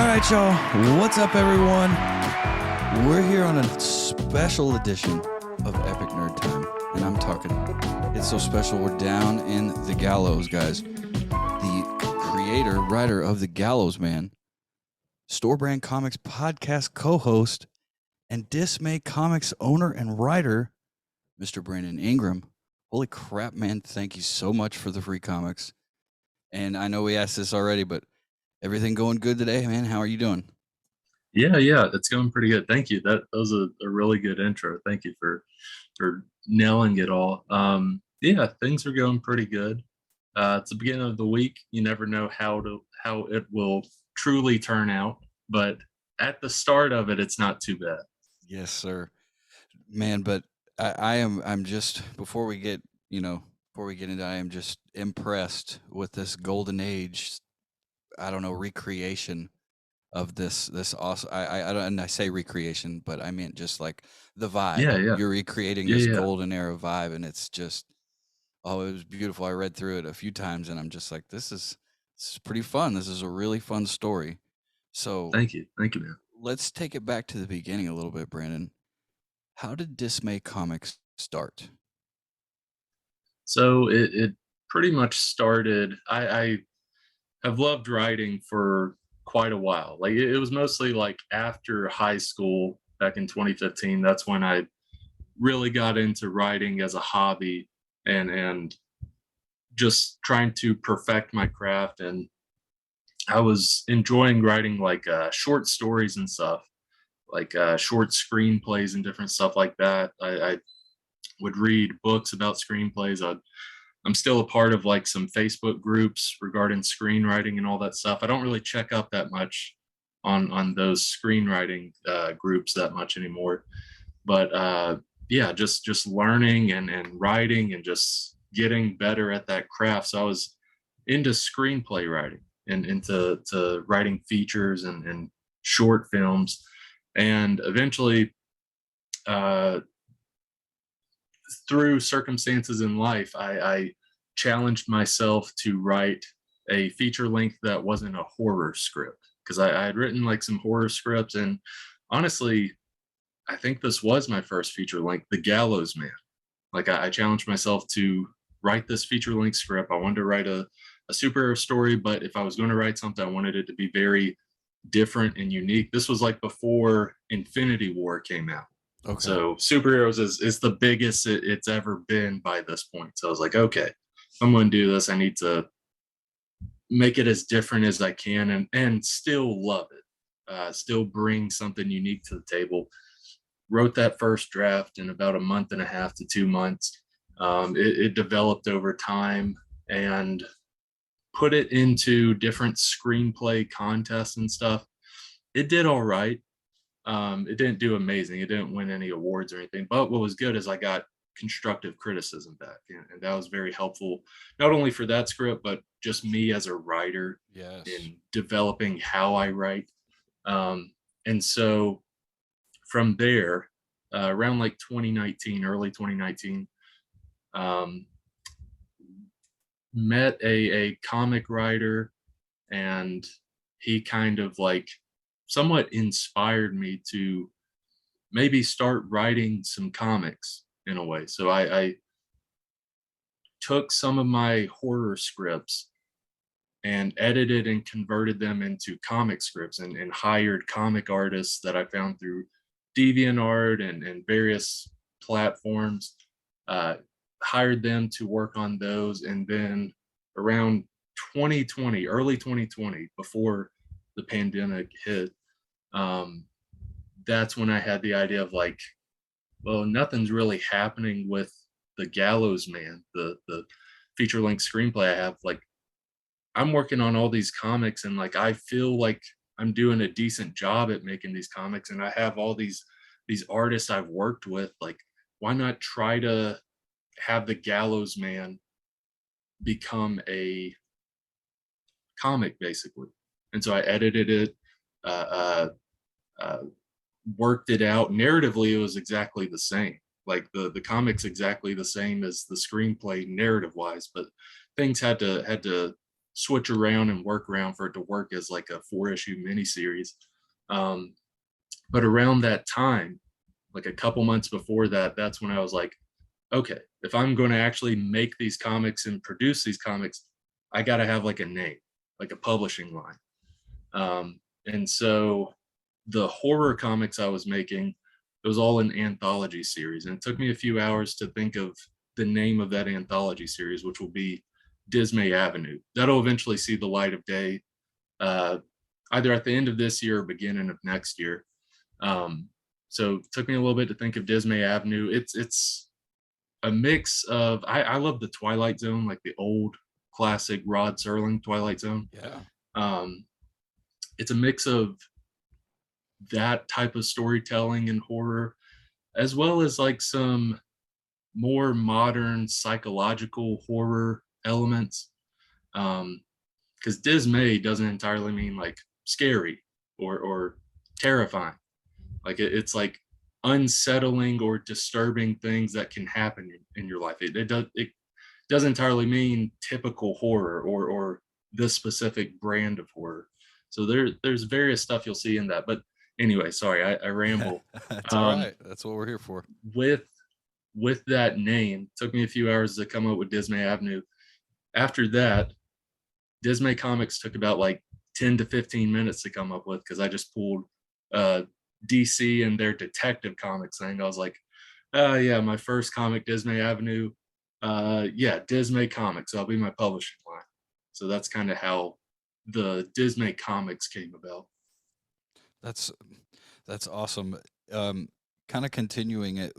right, y'all. What's up, everyone? We're here on a special edition of Epic Nerd Time, and I'm talking. It's so special. We're down in the Gallows, guys. The creator, writer of the Gallows Man, Store Brand Comics podcast co-host, and Dismay Comics owner and writer, Mr. Brandon Ingram. Holy crap, man! Thank you so much for the free comics. And I know we asked this already, but everything going good today, man? How are you doing? Yeah, it's going pretty good. Thank you. That was a really good intro. Thank you for nailing it all. Yeah, things are going pretty good. It's the beginning of the week. You never know how it will truly turn out, but at the start of it, it's not too bad. Yes, sir. Man, but I'm just before we get into I am just impressed with this golden age, I don't know, recreation of this awesome I don't, and I say recreation, but I meant just like the vibe. Yeah, You're recreating this yeah. golden era vibe, and it's just, oh, it was beautiful. I read through it a few times and I'm just like, this is pretty fun. This is a really fun story. So Thank you, man. let's take it back to the beginning a little bit, Brandon. How did Dismay Comics start? So it pretty much started. I have loved writing for quite a while. Like it was mostly like after high school back in 2015. That's when I really got into writing as a hobby and just trying to perfect my craft. And I was enjoying writing like short stories and stuff, like short screenplays and different stuff like that. I would read books about screenplays. I'm still a part of like some Facebook groups regarding screenwriting and all that stuff. I don't really check up that much on those screenwriting groups that much anymore. But yeah, just learning and writing and just getting better at that craft. So I was into screenplay writing and into writing features and short films, and eventually uh, through circumstances in life, I challenged myself to write a feature length that wasn't a horror script, because I had written like some horror scripts, and honestly, I think this was my first feature length, The Gallows Man. Like I challenged myself to write this feature length script. I wanted to write a superhero story, but if I was going to write something, I wanted it to be very different and unique. This was like before Infinity War came out. Okay. So superheroes is the biggest it's ever been by this point. So I was like, okay, if I'm going to do this, I need to make it as different as I can and still love it, still bring something unique to the table. Wrote that first draft in about a month and a half to 2 months. It developed over time and put it into different screenplay contests and stuff. It did all right. It didn't do amazing. It didn't win any awards or anything. But what was good is I got constructive criticism back, and that was very helpful, not only for that script, but just me as a writer. Yes. In developing how I write. And so from there, around like 2019, early 2019, met a comic writer, and he kind of like somewhat inspired me to maybe start writing some comics in a way. So I took some of my horror scripts and edited and converted them into comic scripts, and hired comic artists that I found through DeviantArt and various platforms, hired them to work on those. And then around 2020, early 2020, before the pandemic hit, that's when I had the idea of like, well, nothing's really happening with the Gallows Man, the feature length screenplay I have. Like, I'm working on all these comics, and like I feel like I'm doing a decent job at making these comics, and I have all these artists I've worked with. Like, why not try to have the Gallows Man become a comic, basically? And so I edited it, uh, uh, worked it out. Narratively, it was exactly the same. Like the comic's exactly the same as the screenplay narrative wise, but things had to switch around and work around for it to work as like a 4 issue miniseries. Um, but around that time, like a couple months before that, that's when I was like, okay, if I'm going to actually make these comics and produce these comics, I got to have like a name, like a publishing line. And so the horror comics I was making, it was all an anthology series. And it took me a few hours to think of the name of that anthology series, which will be Dismay Avenue. That'll eventually see the light of day, uh, either at the end of this year or beginning of next year. So it took me a little bit to think of Dismay Avenue. It's a mix of I love the Twilight Zone, like the old classic Rod Serling Twilight Zone. Yeah. Um, it's a mix of that type of storytelling and horror, as well as like some more modern psychological horror elements. Because dismay doesn't entirely mean like scary or terrifying. Like it's like unsettling or disturbing things that can happen in your life. It doesn't entirely mean typical horror or this specific brand of horror. So there's various stuff you'll see in that. But anyway, sorry, I ramble. That's all right. That's what we're here for. With that name, took me a few hours to come up with Dismay Avenue. After that, Dismay Comics took about like 10 to 15 minutes to come up with, because I just pulled DC and their detective comics thing. I was like, yeah, my first comic, Dismay Avenue. Yeah, Dismay Comics. That'll be my publishing line. So that's kind of how the Dismay Comics came about. That's awesome. Kind of continuing it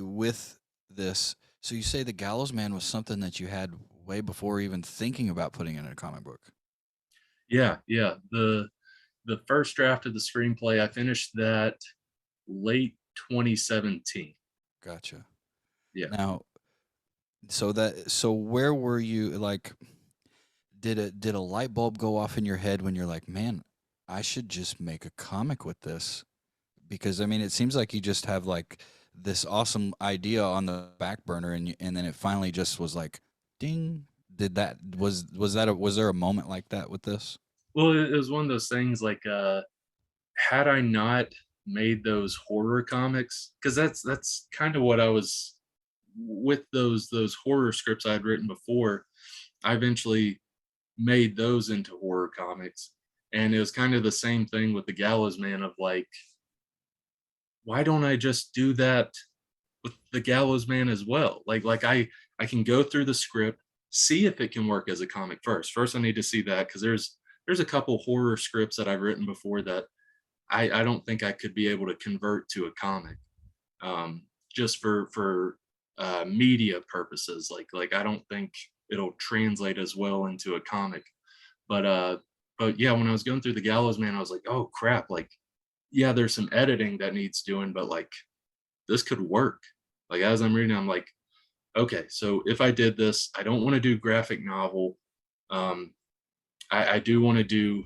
with this. So you say the Gallows Man was something that you had way before even thinking about putting in a comic book. Yeah. The first draft of the screenplay, I finished that late 2017. Gotcha. Yeah. Now, so where were you, like, did a light bulb go off in your head when you're like, man, I should just make a comic with this? Because I mean, it seems like you just have like this awesome idea on the back burner, and then it finally just was like, ding. Did that was there a moment like that with this? Well, it was one of those things like, had I not made those horror comics, because that's kind of what I was with those horror scripts I'd written before. I eventually made those into horror comics, and it was kind of the same thing with the Gallows Man of like, why don't I just do that with the Gallows Man as well? Like I can go through the script, see if it can work as a comic first. First, I need to see that, because there's a couple horror scripts that I've written before that I don't think I could be able to convert to a comic, just for media purposes. Like I don't think it'll translate as well into a comic. But yeah, when I was going through the Gallows Man, I was like, oh crap, like yeah, there's some editing that needs doing, but like this could work. Like as I'm reading, I'm like, okay, so if I did this, I don't want to do graphic novel. Um, I do want to do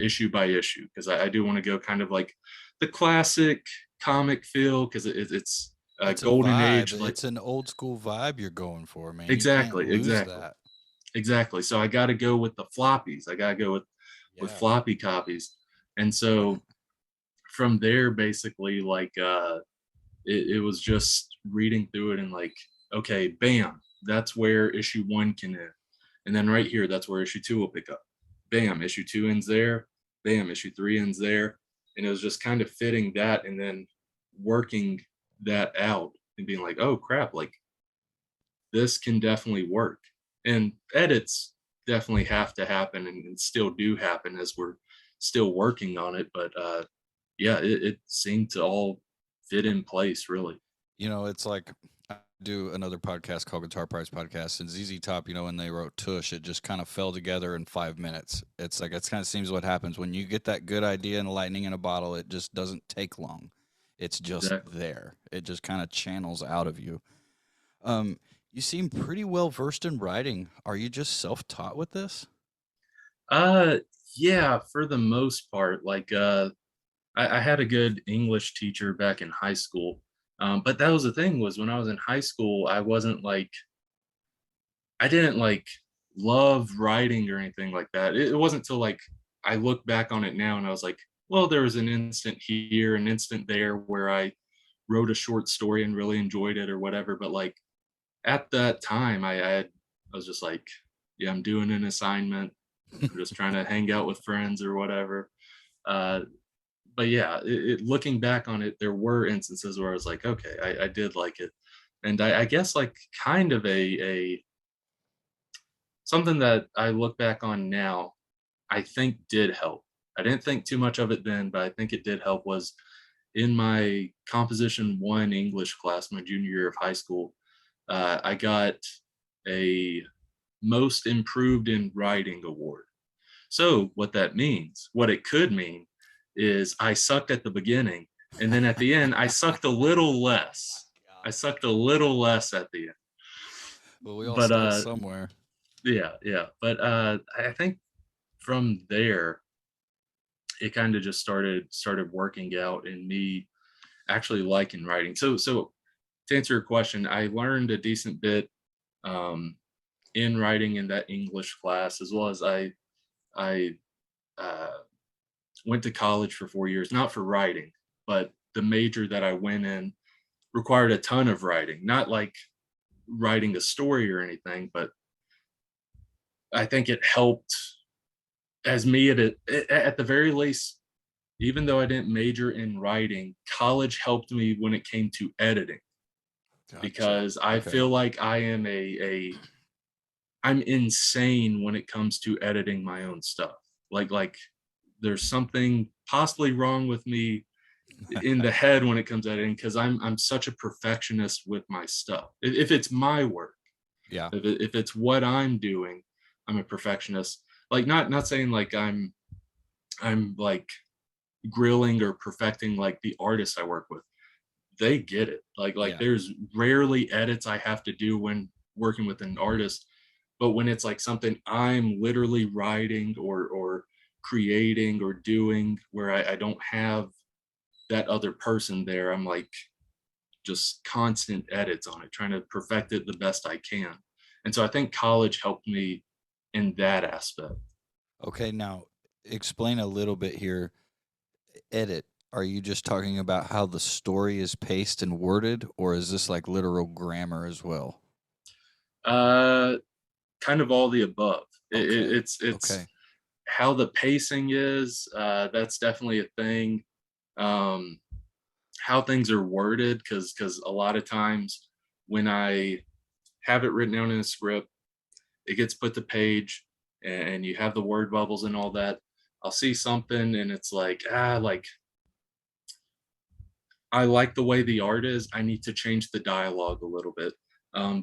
issue by issue, because I do want to go kind of like the classic comic feel, because it's a It's a golden vibe. age. Like It's an old school vibe you're going for, man. You can't exactly, lose exactly, that. exactly. So I got to go with the floppies. I got to go with Yeah. floppy copies, and so from there, basically, like it was just reading through it and like, okay, bam, that's where issue 1 can end, and then right here, that's where issue 2 will pick up. Bam, issue 2 ends there. Bam, issue 3 ends there, and it was just kind of fitting that, and then working that out and being like, oh crap, like this can definitely work. And edits definitely have to happen, and still do happen as we're still working on it. But yeah, it seemed to all fit in place, really. You know, it's like I do another podcast called Guitar Prize Podcast, and ZZ Top, you know, when they wrote Tush, it just kind of fell together in 5 minutes. It's like it's kind of seems what happens when you get that good idea and lightning in a bottle. It just doesn't take long. It's just Exactly. there. It just kind of channels out of you. Um, you seem pretty well versed in writing. Are you just self-taught with this? Uh, yeah, for the most part, like I had a good English teacher back in high school. But that was the thing, was when I was in high school, I wasn't like I didn't like love writing or anything like that. It wasn't till like I look back on it now and I was like, well, there was an instant here, an instant there where I wrote a short story and really enjoyed it or whatever. But like at that time, I was just like, yeah, I'm doing an assignment. I'm just trying to hang out with friends or whatever. Uh, but yeah, looking back on it, there were instances where I was like, okay, I did like it, and I guess like kind of a something that I look back on now, I think did help. I didn't think too much of it then, but I think it did help. Was in my composition one English class, my junior year of high school, I got a most improved in writing award. So what that means, what it could mean, is I sucked at the beginning, and then at the end, I sucked a little less. I sucked a little less at the end. Well, we all But start somewhere. yeah, yeah. But I think from there, it kind of just started working out in me actually liking writing. So to answer your question, I learned a decent bit um, in writing in that English class, as well as I uh, went to college for 4 years, not for writing, but the major that I went in required a ton of writing, not like writing a story or anything, but I think it helped as me at the very least, even though I didn't major in writing, college helped me when it came to editing Gotcha. because I Okay. feel like I am I'm insane when it comes to editing my own stuff. Like there's something possibly wrong with me in the head when it comes to editing because I'm such a perfectionist with my stuff. If it's my work, Yeah. if it's what I'm doing, I'm a perfectionist. Like not saying like I'm like grilling or perfecting like the artists I work with. They get it. Like Yeah. there's rarely edits I have to do when working with an artist, but when it's like something I'm literally writing or creating or doing where I don't have that other person there, I'm like just constant edits on it, trying to perfect it the best I can. And so I think college helped me in that aspect. Okay. Now, explain a little bit here. Edit. Are you just talking about how the story is paced and worded, or is this like literal grammar as well? Uh, Kind of all the above. Okay. It's Okay. how the pacing is. That's definitely a thing. Um, how things are worded, because a lot of times when I have it written down in a script, it gets put to page, and you have the word bubbles and all that. I'll see something and it's like like I like the way the art is. I need to change the dialogue a little bit.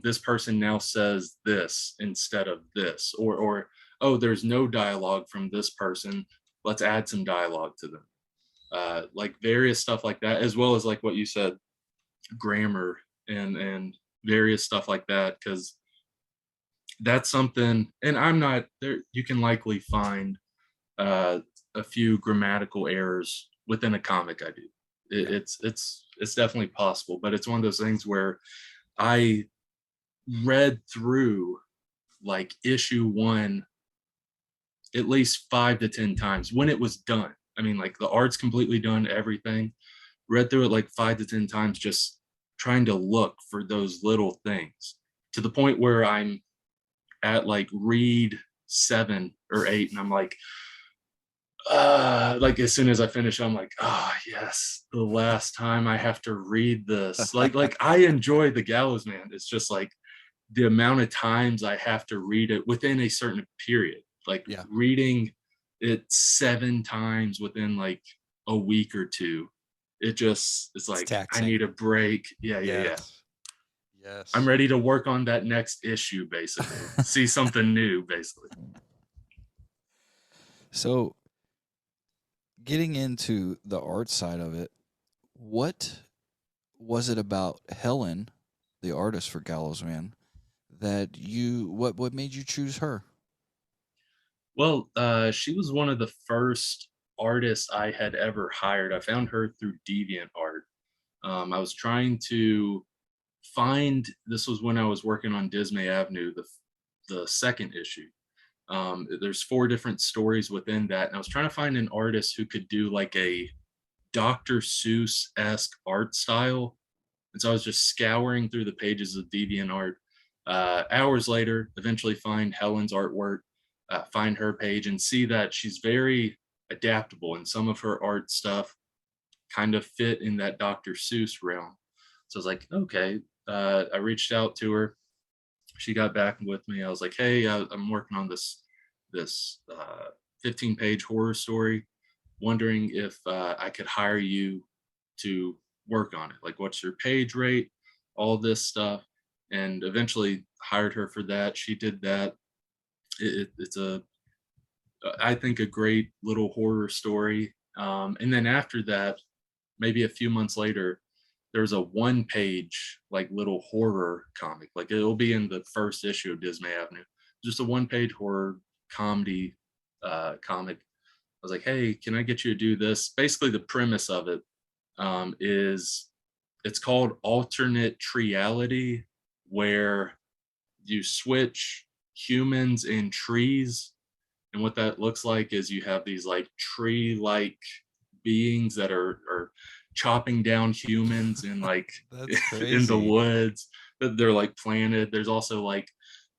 This person now says this instead of this, or oh, there's no dialogue from this person. Let's add some dialogue to them. Like various stuff like that, as well as like what you said, grammar and various stuff like that. Because that's something, and I'm not there. You can likely find uh, a few grammatical errors within a comic I do. Yeah. It's definitely possible, but it's one of those things where I read through like issue one at least 5 to 10 times when it was done. I mean, like the art's completely done, everything. Read through it like 5 to 10 times, just trying to look for those little things to the point where I'm at like read 7 or 8, and I'm like as soon as I finish, I'm like, oh yes, the last time I have to read this. Like I enjoy the Gallows Man. It's just like the amount of times I have to read it within a certain period. Like Yeah. reading it 7 times within like a week or two. It's It's like I taxing. need a break. Yeah, yeah, yeah. Yes. I'm Yes. ready to work on that next issue, basically. See something new, basically. So, getting into the art side of it, what was it about Helen, the artist for Gallows Man, that what made you choose her? Well, she was one of the first artists I had ever hired. I found her through DeviantArt. I was trying to find, this was when I was working on Dismay Avenue, the the second issue. There's 4 different stories within that, and I was trying to find an artist who could do like a Dr. Seuss-esque art style. And so I was just scouring through the pages of DeviantArt. Hours later, eventually find Helen's artwork, find her page, and see that she's very adaptable, and some of her art stuff kind of fit in that Dr. Seuss realm. So I was like, okay. I reached out to her. She got back with me. I was like, hey, I'm working on this 15-page horror story. Wondering if I could hire you to work on it. Like, what's your page rate? All this stuff. And eventually hired her for that. She did that. It's I think, a great little horror story. And then after that, maybe a few months later, there's a 1-page like little horror comic. Like, it'll be in the first issue of Dismay Avenue. Just a 1-page horror comedy comic. I was like, hey, can I get you to do this? Basically, the premise of it is it's called alternate reality, where you switch humans and trees. And what that looks like is you have these like tree-like beings that are chopping down humans and like That's in the crazy. woods that they're like planted. There's also like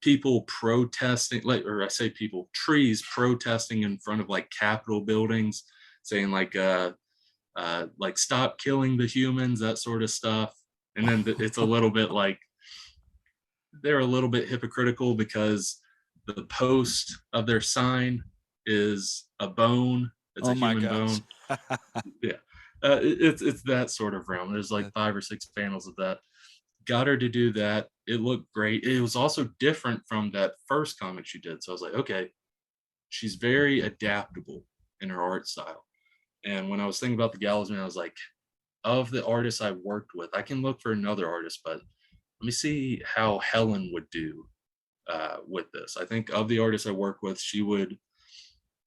people protesting, like, or I say people, trees protesting in front of like Capitol buildings, saying like stop killing the humans, that sort of stuff. And then it's a little bit like they're a little bit hypocritical because the post of their sign is a bone. It's a Oh my human gosh. bone. Yeah, it's that sort of realm. There's like That- 5 or 6 panels of that. Got her to do that. It looked great. It was also different from that first comic she did. So I was like, okay, she's very adaptable in her art style. And when I was thinking about the Gallows Man, I was like, of the artists I worked with, I can look for another artist, but let me see how Helen would do with this. I think of the artists I work with, she would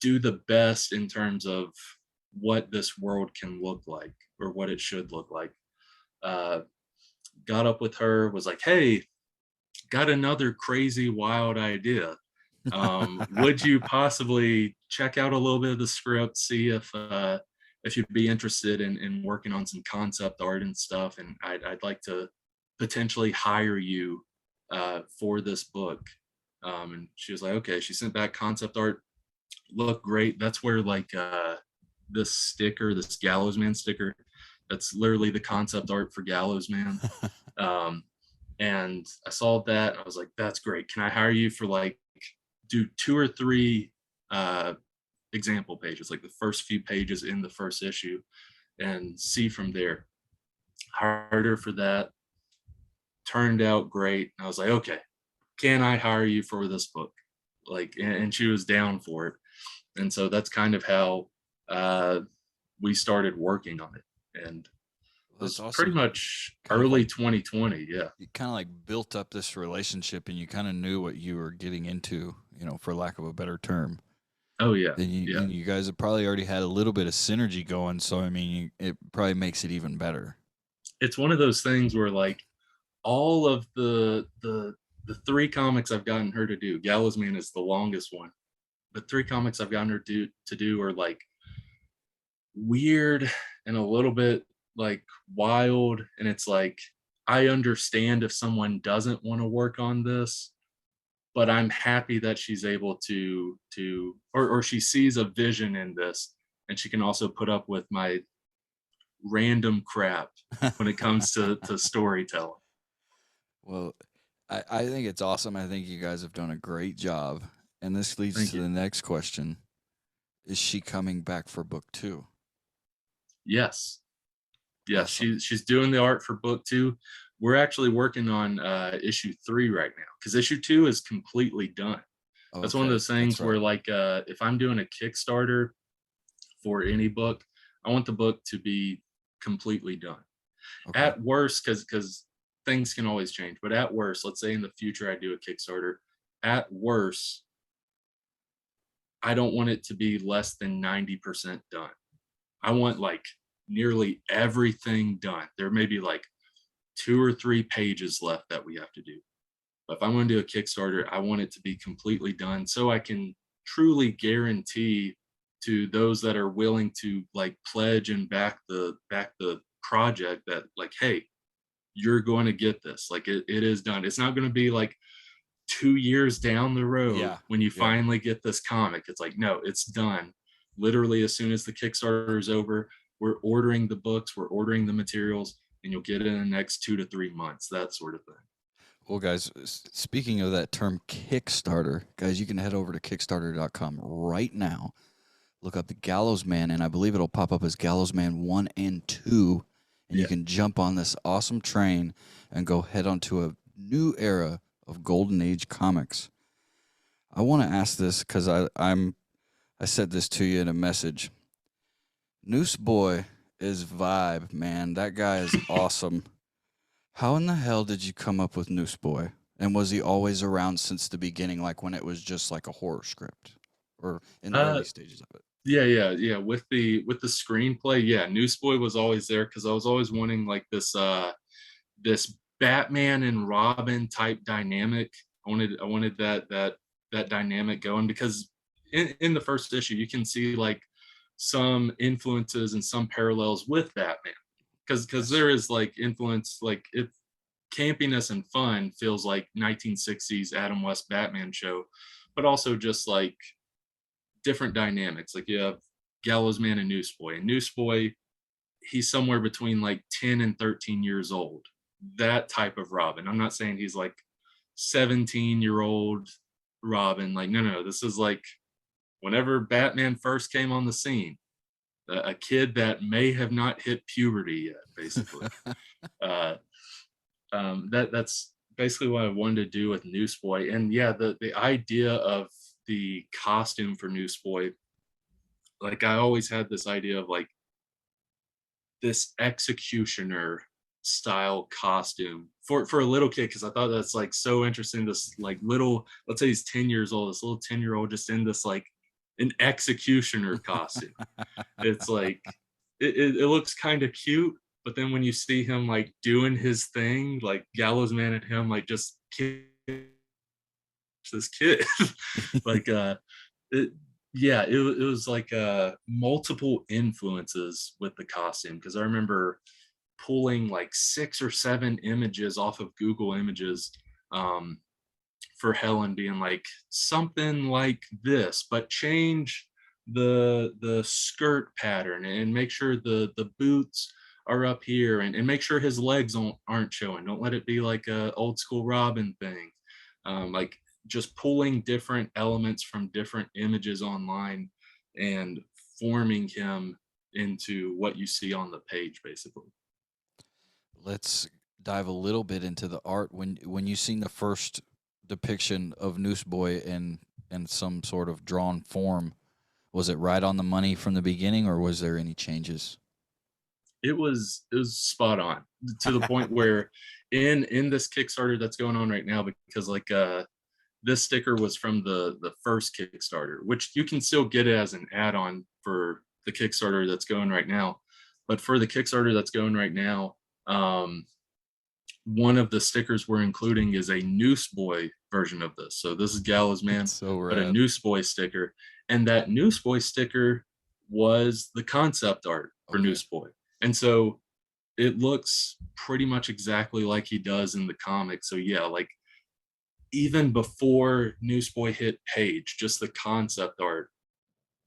do the best in terms of what this world can look like or what it should look like. Uh, got up with her, was like, hey, got another crazy, wild idea. Would you possibly check out a little bit of the script, see if you'd be interested in working on some concept art and stuff? And I'd like to potentially hire you for this book. And she was like, okay. She sent back concept art, looked great. That's where like this sticker, this Gallows Man sticker, that's literally the concept art for Gallows Man. Um, and I saw that. I was like, that's great. Can I hire you for like do 2 or 3 example pages, like the first few pages in the first issue, and see from there? Hired her for that. Turned out great. I was like, okay, can I hire you for this book? Like, and she was down for it. And so that's kind of how we started working on it. And it That's was pretty awesome. much Kind of early like 2020. Yeah. you kind of like built up this relationship and you kind of knew what you were getting into, for lack of a better term. Oh yeah. Then Yeah. you guys have probably already had a little bit of synergy going. So, I mean, it probably makes it even better. It's one of those things where like all of the 3 comics I've gotten her to do, Gallows Man is the longest one, but 3 comics I've gotten her to do are like weird and a little bit like wild. And it's like, I understand if someone doesn't want to work on this, but I'm happy that she's able or she sees a vision in this, and she can also put up with my random crap when it comes to storytelling. Well, I think it's awesome. I think you guys have done a great job. And this leads Thank to you. the next question. Is she coming back for book 2? Yes. Yes, Awesome. she's doing the art for book 2. We're actually working on issue 3 right now, because issue 2 is completely done. That's one of Okay, those that's things right. where like if I'm doing a Kickstarter for any book, I want the book to be completely done. Okay. At worst, because things can always change, but at worst, let's say in the future I do a Kickstarter, at worst, I don't want it to be less than 90% done. I want like nearly everything done. There may be like 2 or 3 pages left that we have to do. But if I'm going to do a Kickstarter, I want it to be completely done so I can truly guarantee to those that are willing to like pledge and back the project that like, hey, you're going to get this. Like it is done. It's not going to be like 2 years down the road Yeah. when you Yeah. finally get this comic. It's like, no, it's done. Literally, as soon as the Kickstarter is over, we're ordering the books, we're ordering the materials, and you'll get it in the next 2 to 3 months, that sort of thing. Well, guys, speaking of that term Kickstarter, guys, you can head over to kickstarter.com right now. Look up the Gallows Man, and I believe it'll pop up as Gallows Man 1 and 2. And you Yeah. can jump on this awesome train and go head onto a new era of Golden Age comics. I want to ask this because I said this to you in a message. Newsboy is vibe, man. That guy is awesome. How in the hell did you come up with Newsboy? And was he always around since the beginning, like when it was just like a horror script, or in the Uh, early stages of it? yeah. With the screenplay, yeah, Newsboy was always there because I was always wanting like this Batman and Robin type dynamic. I wanted that dynamic going because in the first issue you can see like some influences and some parallels with Batman because Yes. there is like influence like it campiness and fun feels like 1960s Adam West Batman show, but also just like different dynamics. Like you have Gallows Man and Newsboy. And Newsboy, he's somewhere between like 10 and 13 years old. That type of Robin. I'm not saying he's like 17-year-old Robin. Like, no. This is like whenever Batman first came on the scene, a kid that may have not hit puberty yet, basically. uh, that's basically what I wanted to do with Newsboy. And yeah, the idea of the costume for Newsboy, like I always had this idea of like this executioner style costume for a little kid because I thought that's like so interesting. This like little, let's say he's 10 years old, this little 10-year-old just in this like an executioner costume. It's like it looks kind of cute, but then when you see him like doing his thing, like Gallows Man and him like just kiss this kid, like it, yeah, it was like multiple influences with the costume because I remember pulling like 6 or 7 images off of Google Images um, for Helen, being like something like this, but change the skirt pattern and make sure the boots are up here and make sure his legs aren't showing. Don't let it be like a old school Robin thing. Like just pulling different elements from different images online and forming him into what you see on the page, basically. Let's dive a little bit into the art. When you seen the first depiction of Newsboy in some sort of drawn form, was it right on the money from the beginning, or was there any changes? It was spot on to the point where in this Kickstarter that's going on right now, because like this sticker was from the first Kickstarter, which you can still get it as an add-on for the Kickstarter that's going right now. But for the Kickstarter that's going right now, um, one of the stickers we're including is a Newsboy version of this. So this is Gallows Man, So but a rad. Newsboy sticker. And that Newsboy sticker was the concept art for Okay. Newsboy. And so it looks pretty much exactly like he does in the comic. So yeah, like even before Newsboy hit page, just the concept art,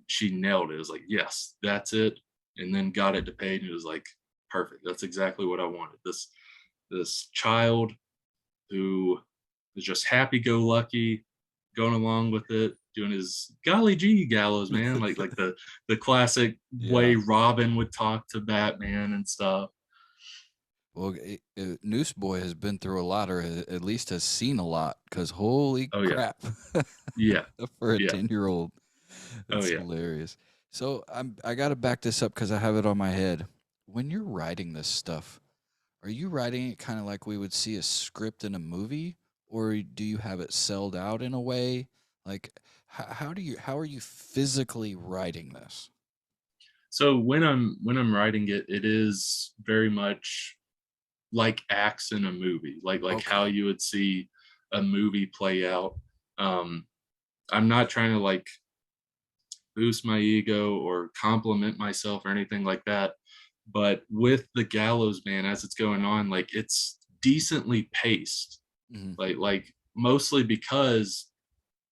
she nailed it. It was like, yes, that's it. And then got it to page and it was like, perfect. That's exactly what I wanted. This child who is just happy go lucky, going along with it, doing his golly gee Gallows Man, like the classic way Yeah. Robin would talk to Batman and stuff. Well, Newsboy has been through a lot, or at least has seen a lot. Cause holy Oh yeah, crap, yeah, for a yeah, 10-year-old, oh that's yeah. hilarious. So I got to back this up because I have it on my head. When you're writing this stuff, are you writing it kind of like we would see a script in a movie, or do you have it celled out in a way? Like, how are you physically writing this? So when I'm writing it, it is very much like acts in a movie, like how Okay. you would see a movie play out. Um, I'm not trying to like boost my ego or compliment myself or anything like that. But with the Gallows Man, as it's going on, like it's decently paced, Mhm. like mostly because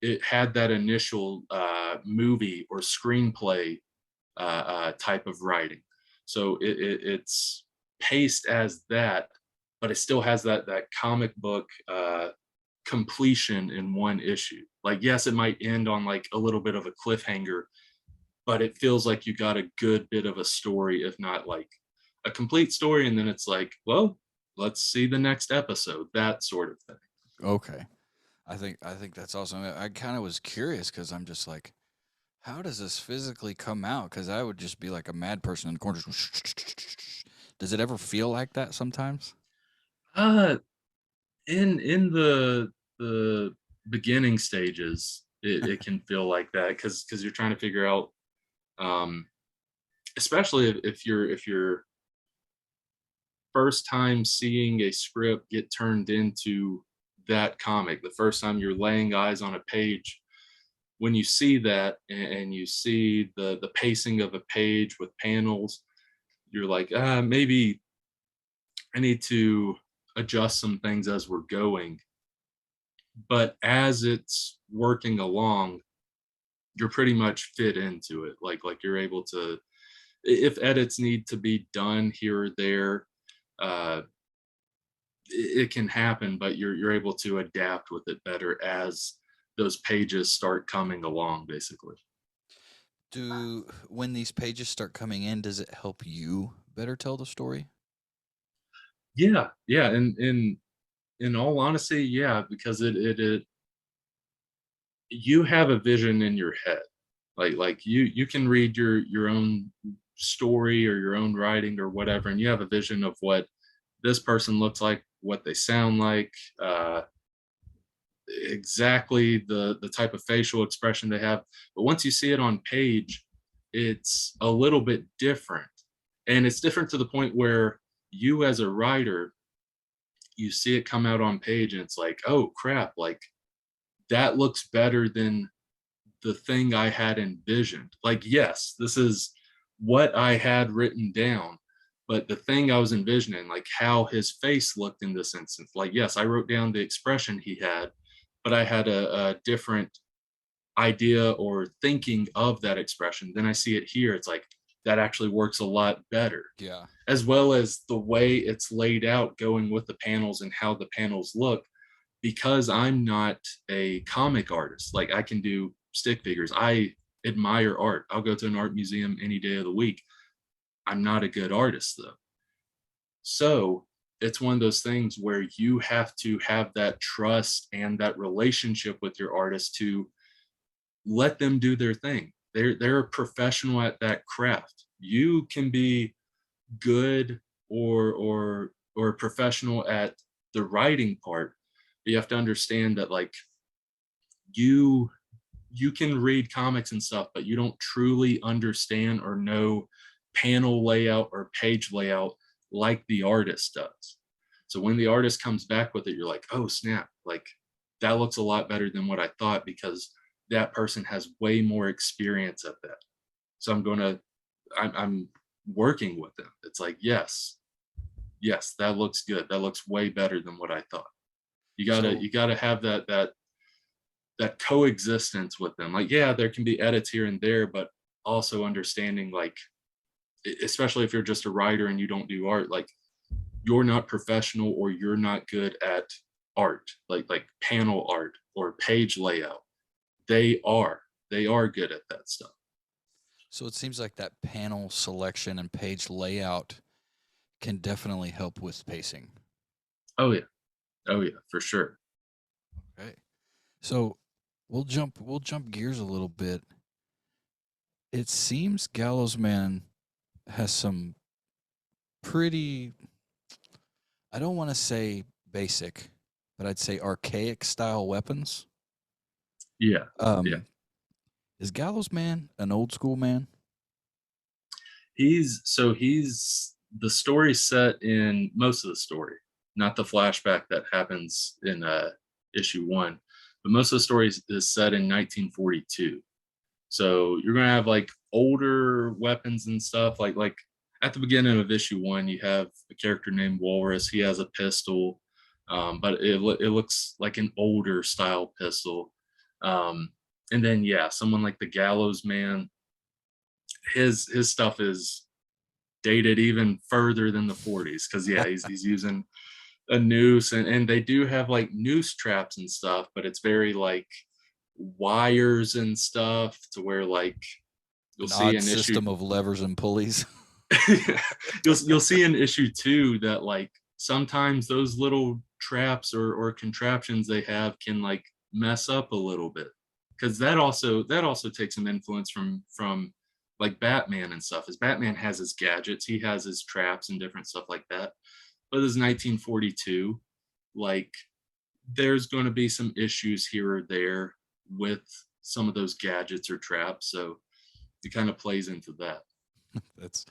it had that initial movie or screenplay type of writing. So it's paced as that, but it still has that comic book completion in one issue. Like, yes, it might end on like a little bit of a cliffhanger, but it feels like you got a good bit of a story, if not like a complete story. And then it's like, well, let's see the next episode, that sort of thing. Okay. I think that's awesome. I kind of was curious because I'm just like, how does this physically come out? Because I would just be like a mad person in the corner. Does it ever feel like that sometimes? Uh in the beginning stages, it can feel like that because you're trying to figure out um especially if you're first time seeing a script get turned into that comic, the first time you're laying eyes on a page, when you see that and you see the pacing of a page with panels, you're like, maybe I need to adjust some things as we're going. But as it's working along, you're pretty much fit into it. Like you're able to, if edits need to be done here or there, uh, it can happen, but you're able to adapt with it better as those pages start coming along, basically. Do when these pages start coming in, does it help you better tell the story? Yeah, yeah, and in all honesty, yeah, because it you have a vision in your head. Like you can read your own story or your own writing or whatever, and you have a vision of what this person looks like, what they sound like, exactly the type of facial expression they have. But once you see it on page, it's a little bit different. And it's different to the point where you as a writer, you see it come out on page and it's like, oh crap, like that looks better than the thing I had envisioned. Like, yes, this is what I had written down, but the thing I was envisioning, like how his face looked in this instance, like, yes, I wrote down the expression he had, but I had a different idea or thinking of that expression. Then I see it here. It's like that actually works a lot better, Yeah. as well as the way it's laid out, going with the panels and how the panels look. Because I'm not a comic artist, like I can do stick figures. I admire art. I'll go to an art museum any day of the week. I'm not a good artist though. So it's one of those things where you have to have that trust and that relationship with your artist to let them do their thing. They're a professional at that craft. You can be good or a professional at the writing part, but you have to understand that like you you can read comics and stuff, but you don't truly understand or know panel layout or page layout like the artist does. So when the artist comes back with it, you're like, oh snap, like that looks a lot better than what I thought because that person has way more experience at that. So I'm working with them. It's like, yes, that looks good. That looks way better than what I thought. So You gotta have that coexistence with them. Like, yeah, there can be edits here and there, but also understanding like especially if you're just a writer and you don't do art, like you're not professional or you're not good at art, like panel art or page layout. They are. They are good at that stuff. so it seems like that panel selection and page layout can definitely help with pacing. Oh yeah. Oh yeah, for sure. Okay. So we'll jump gears a little bit. It seems Gallows Man has some pretty, I don't want to say basic, but I'd say archaic style weapons. Yeah. Yeah. Um is Gallows Man an old school man? He's the story set in most of the story, not the flashback that happens in issue 1, but most of the stories is set in 1942. So you're gonna have like older weapons and stuff. Like at the beginning of issue 1, you have a character named Walrus. He has a pistol, but it looks like an older style pistol. Um, and then yeah, someone like the Gallows Man, his stuff is dated even further than the 40s because yeah, he's using a noose, and they do have like noose traps and stuff, but it's very like wires and stuff to where like you'll An see odd an issue. system of levers and pulleys. You'll see in issue 2 that like sometimes those little traps or contraptions they have can like mess up a little bit, because that also takes some influence from like Batman and stuff. As Batman has his gadgets, he has his traps and different stuff like that. But this is 1942, like there's going to be some issues here or there with some of those gadgets or traps, so it kind of plays into that. That's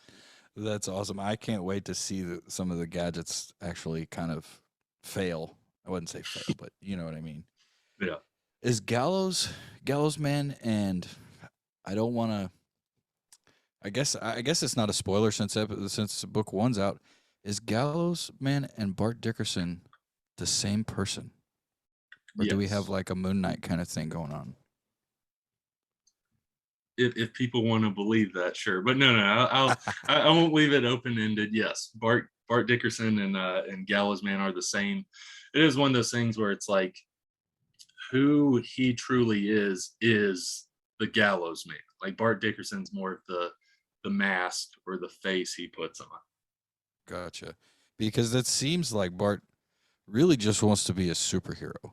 that's awesome. I can't wait to see some of the gadgets actually kind of fail. I wouldn't say fail, but you know what I mean. Yeah. Is Gallows Man, and I don't want to. I guess it's not a spoiler since book one's out. Is Gallows Man and Bart Dickerson the same person, or do we have Yes. like a Moon Knight kind of thing going on? If people want to believe that, sure, but no, I won't leave it open ended. Yes, Bart Dickerson and Gallows Man are the same. It is one of those things where it's like who he truly is the Gallows Man. Like Bart Dickerson's more of the mask or the face he puts on. Gotcha. Because it seems like Bart really just wants to be a superhero.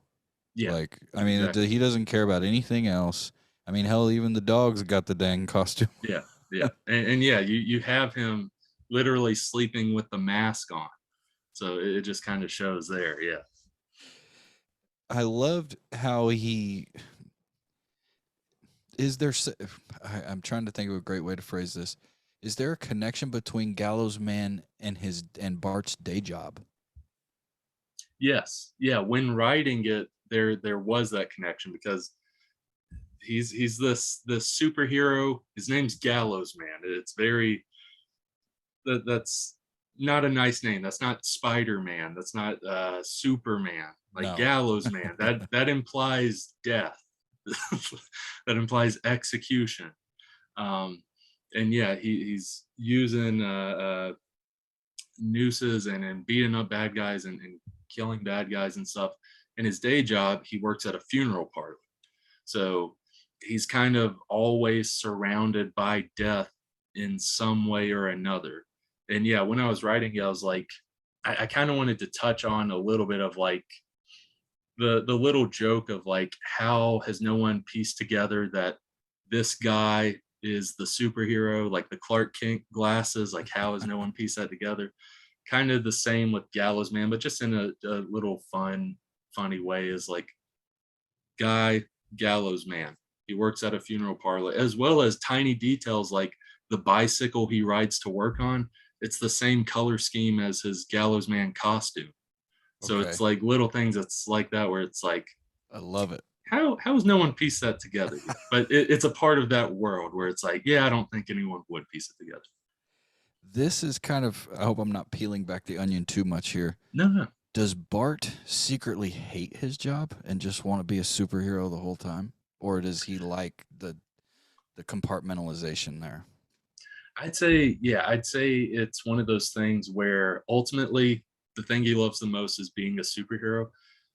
Yeah, Like, I mean, exactly. he doesn't care about anything else. I mean, hell, even the dogs got the dang costume. Yeah, yeah, and yeah, you have him literally sleeping with the mask on, so it just kind of shows there. Yeah. I loved how he is there. I'm trying to think of a great way to phrase this. Is there a connection between Gallows Man and and Bart's day job? Yes. Yeah. When writing it, there was that connection because he's this superhero. His name's Gallows Man. It's very that's not a nice name. That's not Spider Man. That's not Superman. Like No. Gallows Man. That implies death. That implies execution. Um, and yeah, he's using nooses and beating up bad guys and killing bad guys and stuff. In his day job, he works at a funeral parlor. So he's kind of always surrounded by death in some way or another. And yeah, when I was writing it, I was like, I kind of wanted to touch on a little bit of like the little joke of like how has no one pieced together that this guy is the superhero, like the Clark Kent glasses, like how has no one pieced that together? Kind of the same with Gallows Man, but just in a little funny way is like guy Gallows Man. He works at a funeral parlor, as well as tiny details like the bicycle he rides to work on. It's the same color scheme as his Gallows Man costume. So it's Okay. like little things that's like that where it's like, I love it. how has no one pieced that together yet? But it's a part of that world where it's like, yeah, I don't think anyone would piece it together. This is kind of. I hope I'm not peeling back the onion too much here. No, no. Does Bart secretly hate his job and just want to be a superhero the whole time, or does he like the compartmentalization there? I'd say it's one of those things where ultimately the thing he loves the most is being a superhero.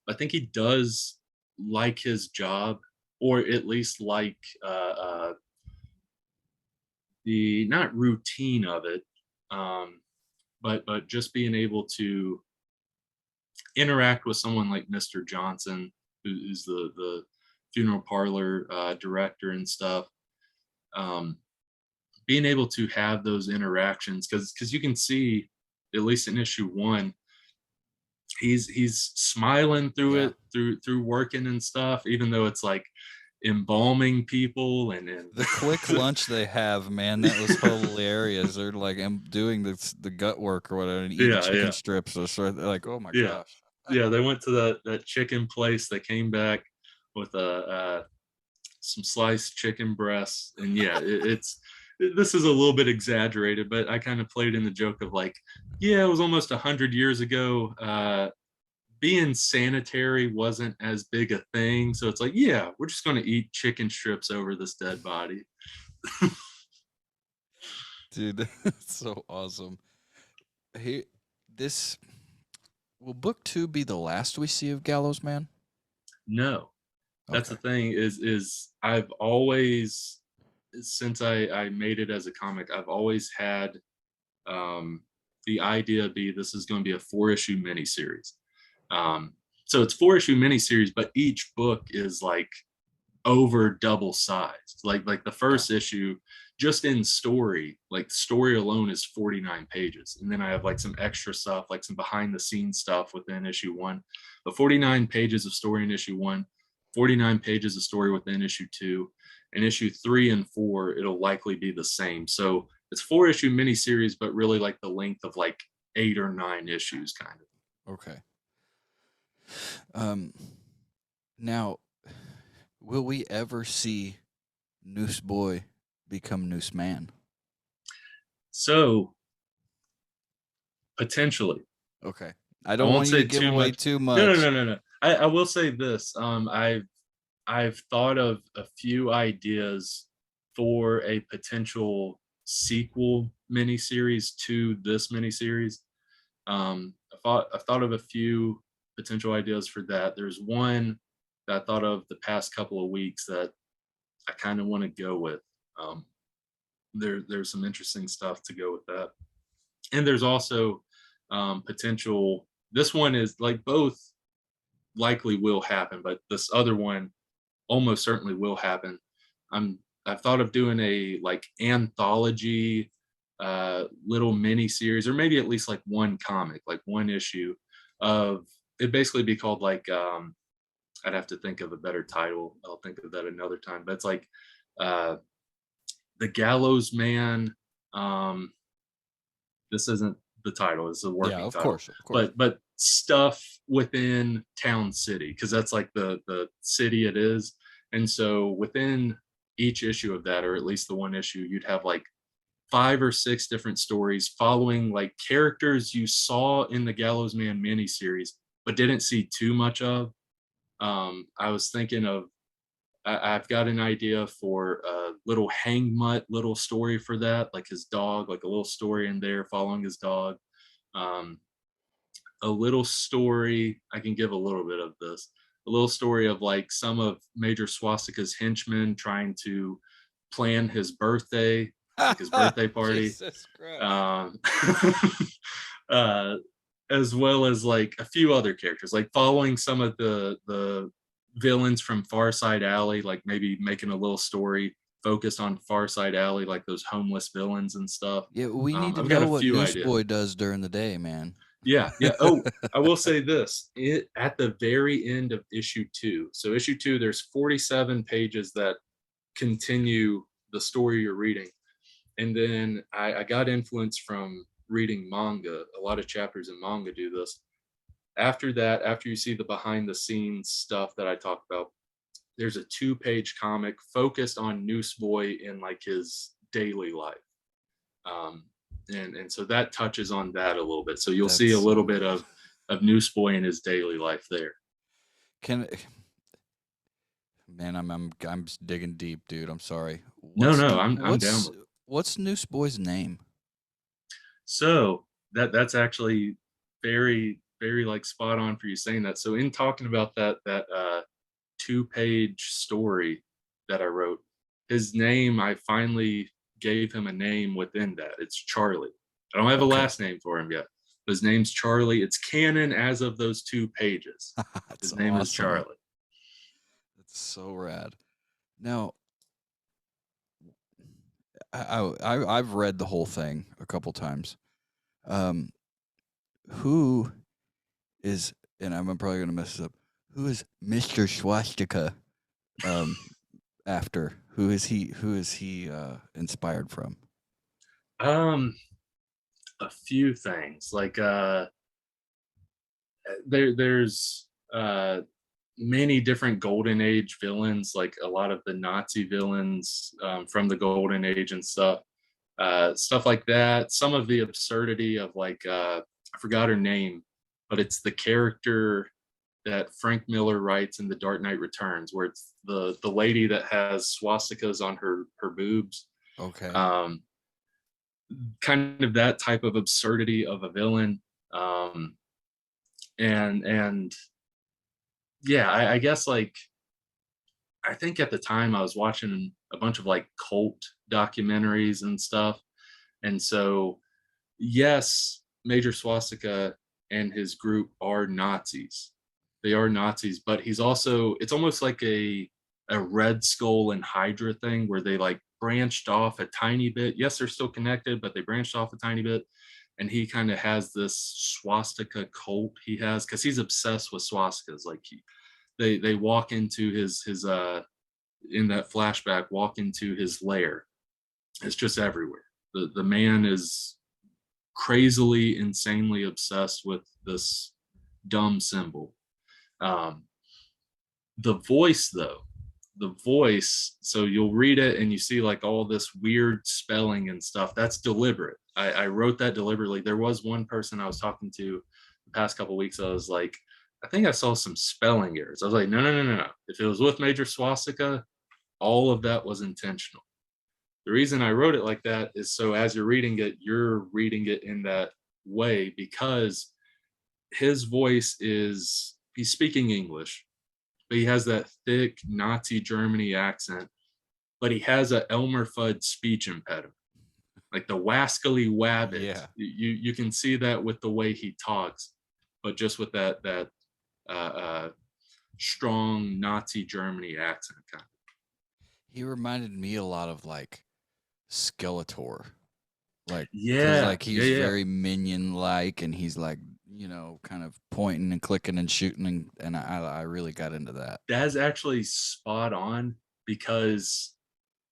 I think he does like his job, or at least like the not routine of it, um, but just being able to interact with someone like Mr. Johnson, who's the funeral parlor director and stuff. Um, Being able to have those interactions because you can see at least in issue 1 he's smiling through Yeah. it through working and stuff, even though it's like embalming people and The quick lunch they have, man, that was hilarious. They're like doing the gut work or whatever and eating yeah, chicken yeah, strips or so. They're like, oh my yeah. gosh. Yeah, they went to that chicken place. They came back with a some sliced chicken breasts, and yeah, this is a little bit exaggerated, but I kind of played in the joke of like, yeah, it was almost 100 years ago. Being sanitary wasn't as big a thing, so it's like, yeah, we're just going to eat chicken strips over this dead body. Dude, that's so awesome. Hey, this will book 2 be the last we see of Gallows Man? No, that's Okay. the thing is I've always, since I made it as a comic, I've always had um, the idea be this is going to be a 4-issue miniseries. Um, so it's 4-issue miniseries, but each book is like over double sized. Like the Yeah. first issue, just in story, like story alone is 49 pages, and then I have like some extra stuff, like some behind the scenes stuff within issue one. But 49 pages of story in issue one, 49 pages of story within issue two, and issue 3 and 4 it'll likely be the same. So it's 4-issue miniseries, but really like the length of like 8 or 9 issues, kind of. Okay. Um, now, will we ever see Noose Boy become Noose Man? So potentially, Okay. I I don't won't want you to say give too away much. too No, no, much. no, no, no. I will say this. I've thought of a few ideas for a potential sequel miniseries to this miniseries. I've thought of a few potential ideas for that. There's one that I thought of the past couple of weeks that I kind of want to go with. Um, there's some interesting stuff to go with that, and there's also potential. This one is like both likely will happen, but this other one almost certainly will happen. I've thought of doing a like anthology little mini series, or maybe at least like one comic, like one issue of it, basically be called like I'd have to think of a better title. I'll think of that another time. But it's like uh the Gallows Man. Um this isn't the title, it's a Yeah, working of title. course, of course. But stuff within Town City, because that's like the city it is. And so within each issue of that, or at least the one issue, you'd have like 5 or 6 different stories following like characters you saw in the Gallows Man miniseries but didn't see too much of. I was thinking of, I've got an idea for a little hang mutt little story for that, like his dog, like a little story in there following his dog. Um, a little story, I can give a little bit of this. A little story of like some of Major Swastika's henchmen trying to plan his birthday, like his birthday party. Jesus Christ. Um, uh, as well as like a few other characters, like following some of the villains from Far Side Alley, like maybe making a little story focused on Far Side Alley, like those homeless villains and stuff. Yeah, we need to I've got know a what few Noose ideas. Boy does during the day, man. Yeah, yeah. Oh, I will say this: at the very end of issue two. So issue two, there's 47 pages that continue the story you're reading, and then I got influence from reading manga. A lot of chapters in manga do this. After that, after you see the behind the scenes stuff that I talked about, there's a 2-page comic focused on Noose Boy in like his daily life. Um, and so that touches on that a little bit. So you'll see That's a little so bit good. of Noose Boy in his daily life there. Can man, I'm just digging deep, dude. I'm sorry. No, no, I'm down with it. What's Noose Boy's name? So that's actually very like spot on for you saying that. So in talking about that 2-page story that I wrote, his name, I finally gave him a name within that. It's Charlie. I don't have a Okay. last name for him yet. But his name's Charlie. It's canon as of those 2 pages. That's His name is awesome. Charlie. That's so rad. Now, I've read the whole thing a couple times. Um, who is, and I'm probably gonna mess this up. Who is Mr. Swastika? Um, after who is he? Who is he inspired from? Um, a few things like there's many different golden age villains, like a lot of the Nazi villains from the golden age and stuff like that. Some of the absurdity of like I forgot her name, but it's the character that Frank Miller writes in The Dark Knight Returns, where it's the lady that has swastikas on her boobs. Okay. Um, Kind of that type of absurdity of a villain. Um, and yeah, I guess like I think at the time I was watching a bunch of like cult documentaries and stuff. And so, yes, Major Swastika and his group are Nazis. They are Nazis, but he's also, it's almost like a Red Skull and Hydra thing where they like branched off a tiny bit. Yes, they're still connected, but they branched off a tiny bit. And he kind of has this swastika cult he has because he's obsessed with swastikas. Like they walk into his in that flashback, walk into his lair. It's just everywhere. The man is crazily, insanely obsessed with this dumb symbol. Um, the voice, though, the voice, so you'll read it and you see like all this weird spelling and stuff. That's deliberate. I wrote that deliberately. There was one person I was talking to the past couple of weeks. I was like, I think I saw some spelling errors. I was like, no, no, no, no, no. If it was with Major Swastika, all of that was intentional. The reason I wrote it like that is so as you're reading it in that way because his voice is, he's speaking English, but he has that thick Nazi Germany accent, but he has a Elmer Fudd speech impediment, like the wascally wabbit. Yeah. You can see that with the way he talks, but just with that uh, uh, strong Nazi Germany accent kind of. He reminded me a lot of like Skeletor. Like, because Yeah, like yeah, he's yeah. very minion like, and he's like, kind of pointing and clicking and shooting, and I really got into that. That's actually spot on because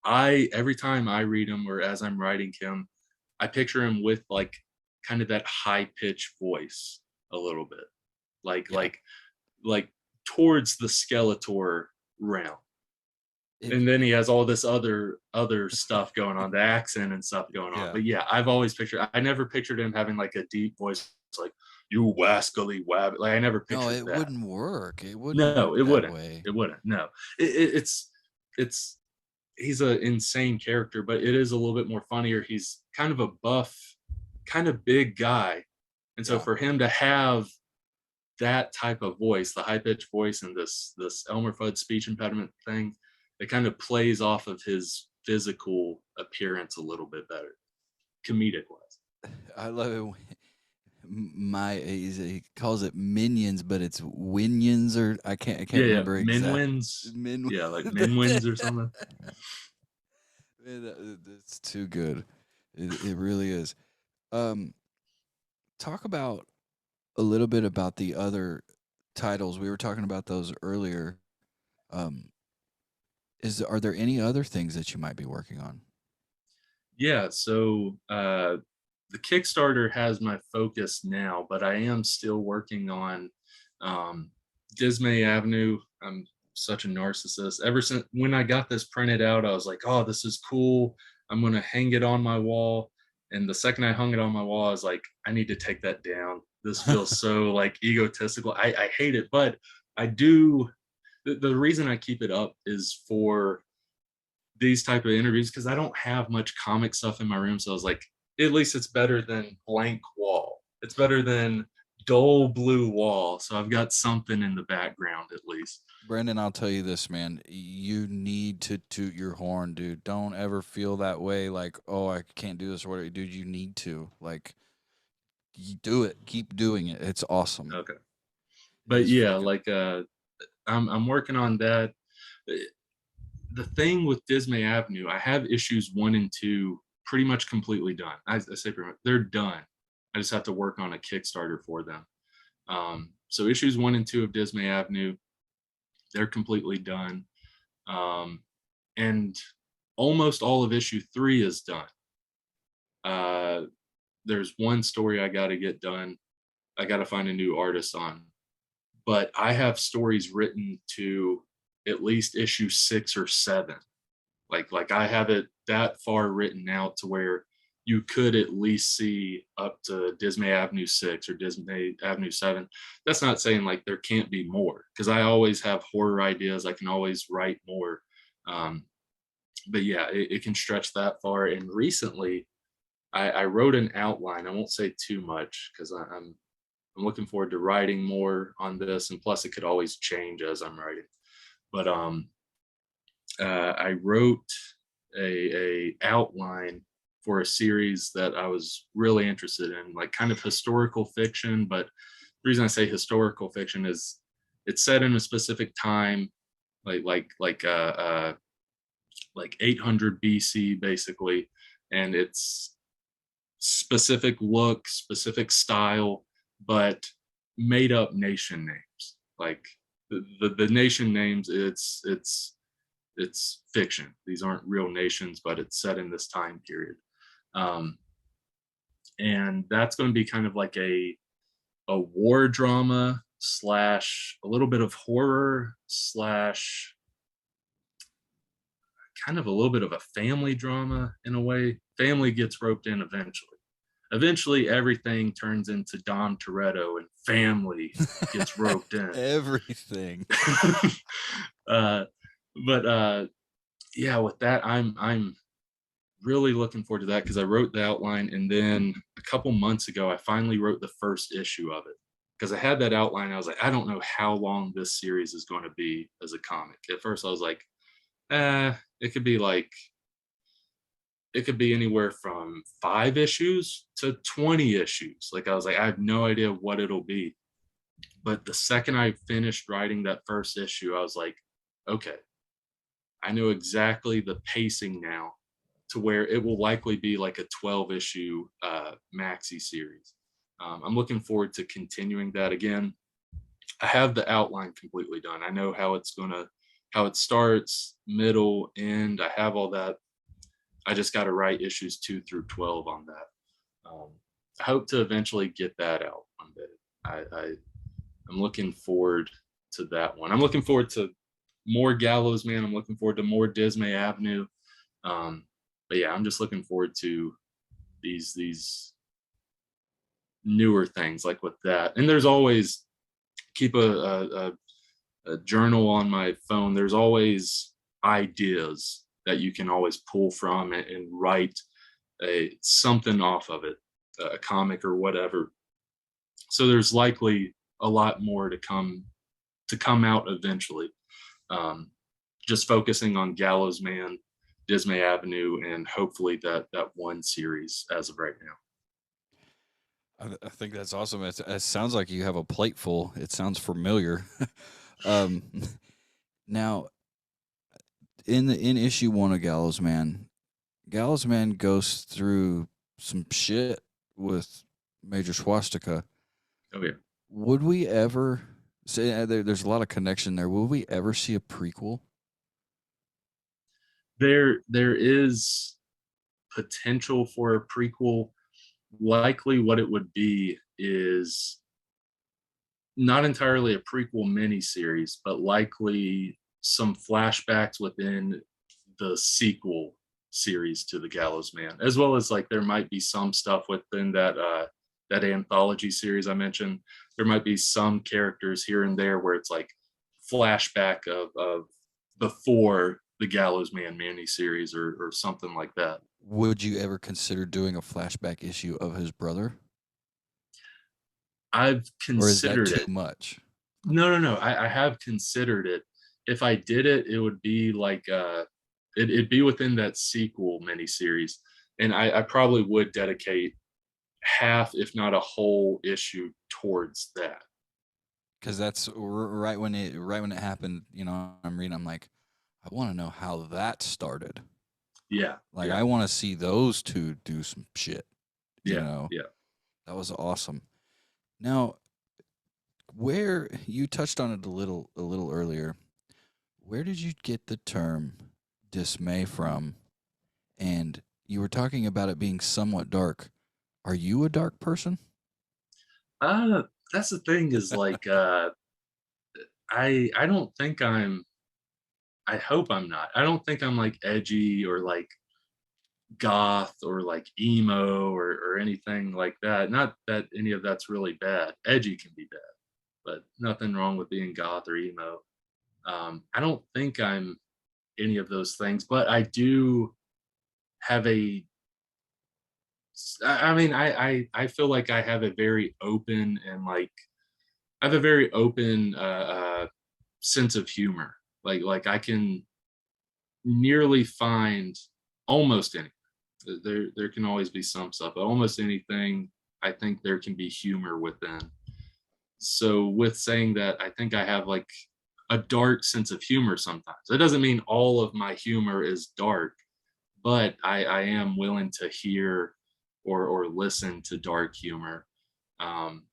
I every time I read him or as I'm writing him, I picture him with like kind of that high pitched voice a little bit, like Yeah. like towards the Skeletor realm. If And then he has all this other stuff going on, the accent and stuff going on. yeah. But yeah, I've always pictured. I never pictured him having like a deep voice, like "you wascally wabbit." Like I never No, pictured it that. wouldn't work. It wouldn't No, work it that wouldn't. way. It wouldn't. No, it's he's an insane character, but it is a little bit more funnier. He's kind of a buff, kind of big guy, and so Yeah. for him to have that type of voice, the high pitched voice, and this Elmer Fudd speech impediment thing, it kind of plays off of his physical appearance a little bit better, comedic wise. I love it. He calls it minions, but it's winions, or I can't Yeah, yeah, remember exact. Minwins. Min. Yeah, like Minwins or something. Man, that's too good. It really is. Um, Talk about a little bit about the other titles. We were talking about those earlier. Um, are there any other things that you might be working on? Yeah, so the Kickstarter has my focus now, but I am still working on um, Dismay Avenue. I'm such a narcissist. Ever since when I got this printed out, I was like, oh, this is cool. I'm going to hang it on my wall. And the second I hung it on my wall, I was like, I need to take that down. This feels so like egotistical. I hate it, but I do. The reason I keep it up is for these type of interviews because I don't have much comic stuff in my room. So I was like, at least it's better than blank wall. It's better than dull blue wall. So I've got something in the background at least. Brandon, I'll tell you this, man. You need to toot your horn, dude. Don't ever feel that way like, oh, I can't do this or whatever. Dude, you need to. Like, you do it. Keep doing it. It's awesome. Okay. It But is yeah, fucking. like I'm working on that. The thing with Dismay Avenue, I have issues 1 and 2 pretty much completely done. I say pretty much, they're done. I just have to work on a Kickstarter for them. So issues 1 and 2 of Dismay Avenue, they're completely done. And almost all of issue 3 is done. Uh, there's one story I got to get done, I got to find a new artist on. But I have stories written to at least issue 6 or 7. Like I have it that far written out to where you could at least see up to Dismay Avenue 6 or Dismay Avenue 7. That's not saying like there can't be more, because I always have horror ideas. I can always write more. Um, but yeah, it can stretch that far. And recently, I wrote an outline. I won't say too much because I'm looking forward to writing more on this, and plus it could always change as I'm writing. But I wrote a outline for a series that I was really interested in, like kind of historical fiction. But the reason I say historical fiction is it's set in a specific time, like like like uh, uh like 800 BC basically, and it's specific look, specific style, but made up nation names. Like the nation names, it's fiction. These aren't real nations, but it's set in this time period. Um, and that's going to be kind of like a war drama slash a little bit of horror slash kind of a little bit of a family drama in a way. Family gets roped in eventually. Eventually, everything turns into Dom Toretto, and family gets roped in. Everything. uh, but yeah, with that, I'm really looking forward to that because I wrote the outline, and then a couple months ago, I finally wrote the first issue of it because I had that outline. I was like, I don't know how long this series is going to be as a comic. At first, I was like, it could be like it could be anywhere from 5 issues to 20 issues. Like I was like, I have no idea what it'll be. But the second I finished writing that first issue, I was like, okay, I know exactly the pacing now to where it will likely be like a 12 issue maxi series. I'm looking forward to continuing that again. I have the outline completely done. I know how it starts, middle, end. I have all that. I just got to write issues 2 through 12 on that. I hope to eventually get that out one day. I'm looking forward to that one. I'm looking forward to more Gallows Man. I'm looking forward to more Dismay Avenue. But yeah, I'm just looking forward to these newer things like with that. And there's always keep a journal on my phone. There's always ideas that you can always pull from and write something off of it, a comic or whatever. So there's likely a lot more to come out eventually. Just focusing on Gallows Man, Dismay Avenue, and hopefully that one series as of right now. I think that's awesome. It sounds like you have a plate full. It sounds familiar. um, now, in issue 1 of Gallows Man goes through some shit with Major Swastika. Oh yeah. Would we ever say there's a lot of connection there? Will we ever see a prequel? There is potential for a prequel. Likely what it would be is not entirely a prequel miniseries, but likely some flashbacks within the sequel series to the Gallows Man, as well as like there might be some stuff within that anthology series I mentioned. There might be some characters here and there where it's like flashback of before the Gallows Man miniseries or something like that. Would you ever consider doing a flashback issue of his brother? I've Or is that considered too it. much? No. I have considered it. If I did it, it would be like it'd be within that sequel miniseries, and I probably would dedicate half, if not a whole issue, towards that. Because that's right when it happened. I'm reading. I'm like, I want to know how that started. Yeah, Like, yeah, I want to see those two do some shit. yeah, yeah. That was awesome. Now, where you touched on it a little earlier, where did you get the term dismay from? And you were talking about it being somewhat dark. Are you a dark person? Uh, that's the thing is like I don't think I hope I'm not. I don't think I'm like edgy or like goth or like emo or anything like that. Not that any of that's really bad. Edgy can be bad, but nothing wrong with being goth or emo. I don't think I'm any of those things, but I do have I mean, I feel like I have a very open and like I have a very open sense of humor. Like I can nearly find almost anything. There can always be some stuff, but almost anything I think there can be humor within. So with saying that, I think I have like a dark sense of humor sometimes. That doesn't mean all of my humor is dark, but I am willing to hear or listen to dark humor. Um,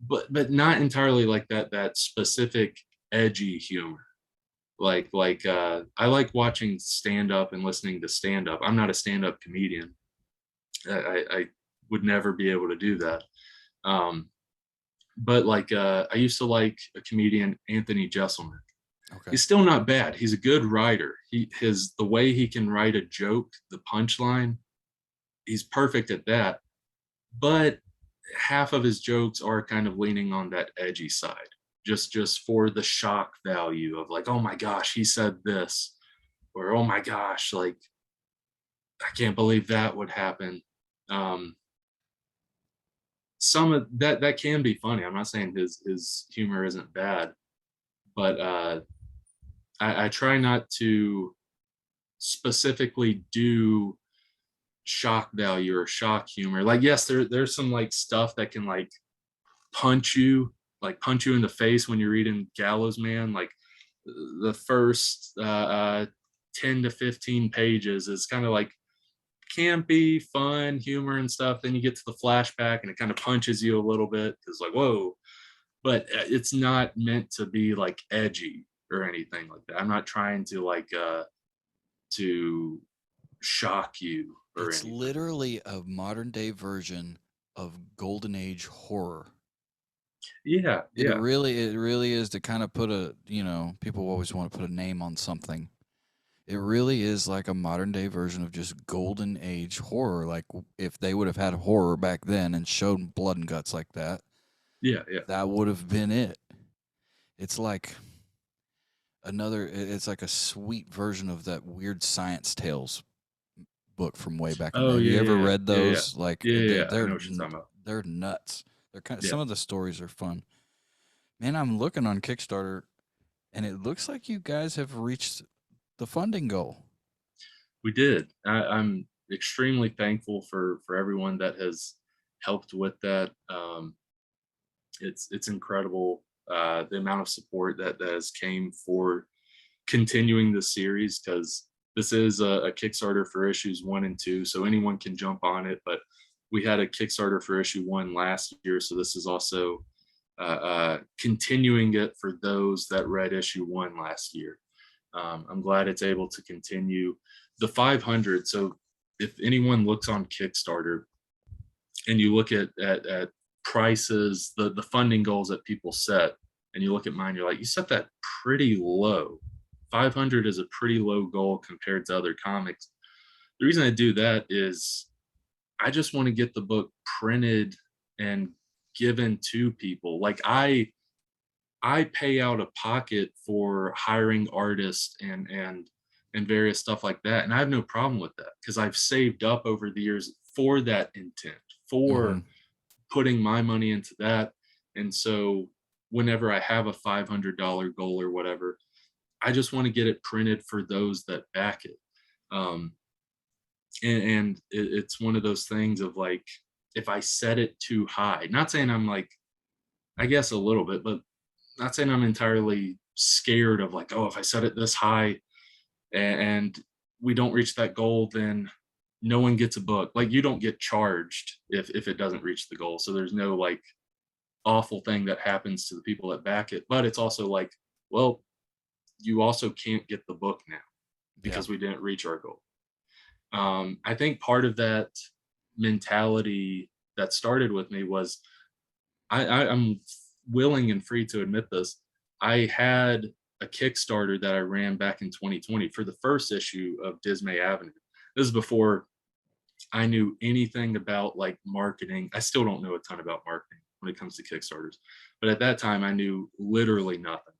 but not entirely like that specific edgy humor. I like watching stand up and listening to stand up. I'm not a stand up comedian. I would never be able to do that. Um, but like I used to like a comedian, Anthony Jeselnik. Okay. He's still not bad. He's a good writer. The way he can write a joke, the punchline, he's perfect at that. But half of his jokes are kind of leaning on that edgy side, just for the shock value of like, oh my gosh, he said this, or oh my gosh, like I can't believe that would happen. Um, some of that can be funny. I'm not saying his humor isn't bad, but I try not to specifically do shock value or shock humor. Like, yes, there's some like stuff that can punch you, punch you in the face when you're reading Gallows Man. Like the first 10 to 15 pages is kind of like campy, fun, humor and stuff. Then you get to the flashback and it kind of punches you a little bit. It's like, whoa. But it's not meant to be like edgy or anything like that. I'm not trying to to shock you or It's anything. literally a modern day version of golden age horror. Yeah, yeah. It really is to kind of put a, people always want to put a name on something. It really is like a modern day version of just golden age horror. Like if they would have had horror back then and showed blood and guts like that, Yeah, yeah. that would have been it. It's like it's like a sweet version of that weird Science Tales book from way back in the Oh day. Have yeah, you ever yeah, read yeah, yeah, those? Like yeah, yeah, yeah. I know what you're talking about. they're nuts. They're Yeah, some of the stories are fun. Man, I'm looking on Kickstarter and it looks like you guys have reached the funding goal. we did. I'm extremely thankful for everyone that has helped with that. It's incredible the amount of support that has came for continuing the series, because this is a Kickstarter for issues 1 and 2, so anyone can jump on it. But we had a Kickstarter for issue 1 last year, so this is also continuing it for those that read issue 1 last year. I'm glad it's able to continue. The 500. So if anyone looks on Kickstarter and you look at prices, the funding goals that people set, and you look at mine, you're like, you set that pretty low. 500 is a pretty low goal compared to other comics. The reason I do that is I just want to get the book printed and given to people. Like I pay out of pocket for hiring artists and various stuff like that, and I have no problem with that because I've saved up over the years for that intent, Mm-hmm. for putting my money into that. And so whenever I have a $500 goal or whatever, I just want to get it printed for those that back it. Um, and it's one of those things of like, if I set it too high, not saying I'm like, I guess a little bit, but not saying I'm entirely scared of like, oh, if I set it this high and we don't reach that goal, then no one gets a book. Like you don't get charged if it doesn't reach the goal. So there's no like awful thing that happens to the people that back it. But it's also like, well, you also can't get the book now Yeah. because we didn't reach our goal. I think part of that mentality that started with me was I'm willing and free to admit this. I had a Kickstarter that I ran back in 2020 for the first issue of Dismay Avenue. This is before I knew anything about like marketing. I still don't know a ton about marketing when it comes to Kickstarters, but at that time I knew literally nothing,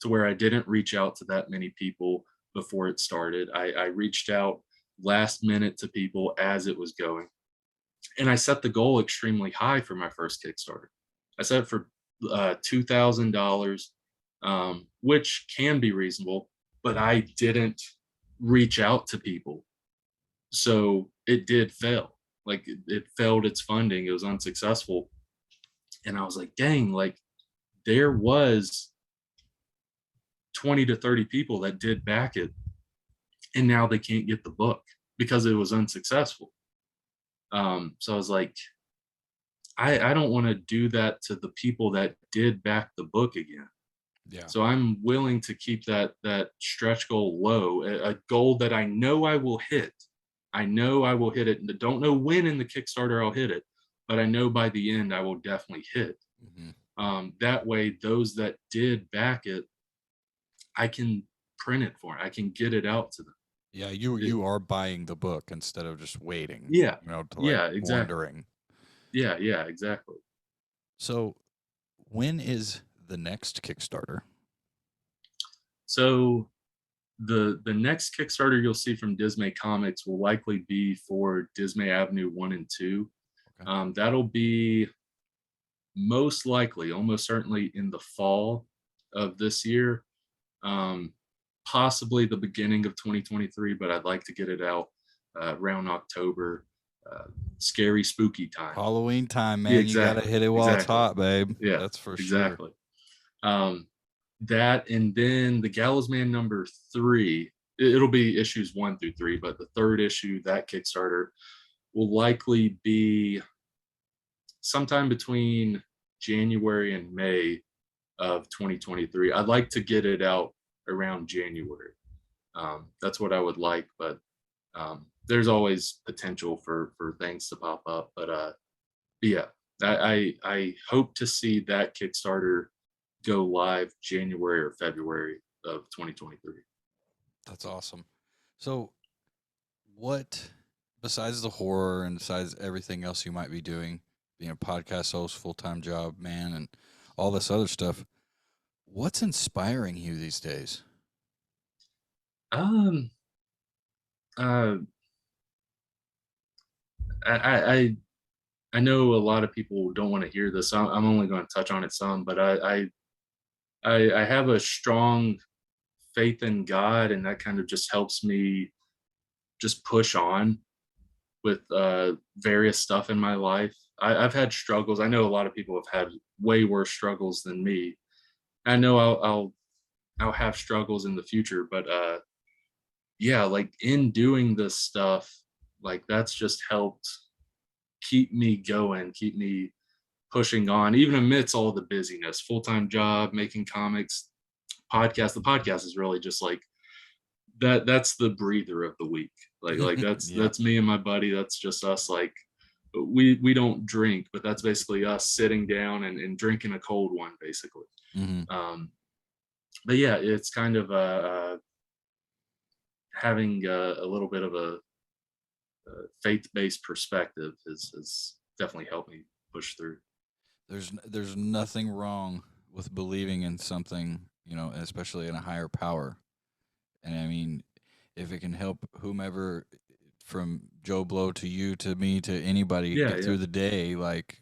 to where I didn't reach out to that many people before it started. I reached out last minute to people as it was going, and I set the goal extremely high for my first Kickstarter. I set it for $2,000, which can be reasonable, but I didn't reach out to people, so it did fail. Like it failed its funding. It was unsuccessful, and I was like, dang, like there was 20 to 30 people that did back it, and now they can't get the book because it was unsuccessful. So I was like, I don't want to do that to the people that did back the book again. Yeah. So I'm willing to keep that stretch goal low, a goal that I know I will hit. I know I will hit it. And don't know when in the Kickstarter I'll hit it, but I know by the end I will definitely hit. That way, those that did back it, I can print it for. I can get it out to them. Yeah, you are buying the book instead of just waiting, Yeah, to like yeah, exactly. wondering. Yeah, yeah, exactly. So, when is the next Kickstarter? So the next Kickstarter you'll see from Dismay Comics will likely be for Dismay Avenue 1 and 2. Okay. That'll be most likely, almost certainly in the fall of this year, um, possibly the beginning of 2023, but I'd like to get it out around October, uh, scary, spooky time. Halloween time, Yeah, man. You got to exactly. hit it while it's Exactly. hot, babe. Yeah, That's for sure. exactly. Um, that, and then the Gallows Man #3, it'll be issues 1 through 3, but the third issue, that Kickstarter, will likely be sometime between January and May of 2023. I'd like to get it out around January. That's what I would like, but there's always potential for things to pop up. But yeah, I hope to see that Kickstarter go live January or February of 2023. That's awesome. So, what, besides the horror and besides everything else you might be doing, being a podcast host, full-time job, man, and all this other stuff, what's inspiring you these days? Um, uh, I I know a lot of people don't want to hear this. I'm only going to touch on it some, but I have a strong faith in God, and that kind of just helps me just push on with various stuff in my life. I've had struggles. I know a lot of people have had way worse struggles than me. I know I'll have struggles in the future, but yeah, like in doing this stuff, like that's just helped keep me going, keep me pushing on, even amidst all the busyness, full-time job, making comics, podcast. The podcast is really just like that's the breather of the week. Like Yeah. that's me and my buddy. That's just us. Like we don't drink, but that's basically us sitting down and drinking a cold one, basically. Mm-hmm. But yeah, it's kind of having a little bit of a faith-based perspective has definitely helped me push through. There's nothing wrong with believing in something, especially in a higher power. And I mean, if it can help whomever, from Joe Blow to you to me to anybody, Yeah, get yeah, through the day, like,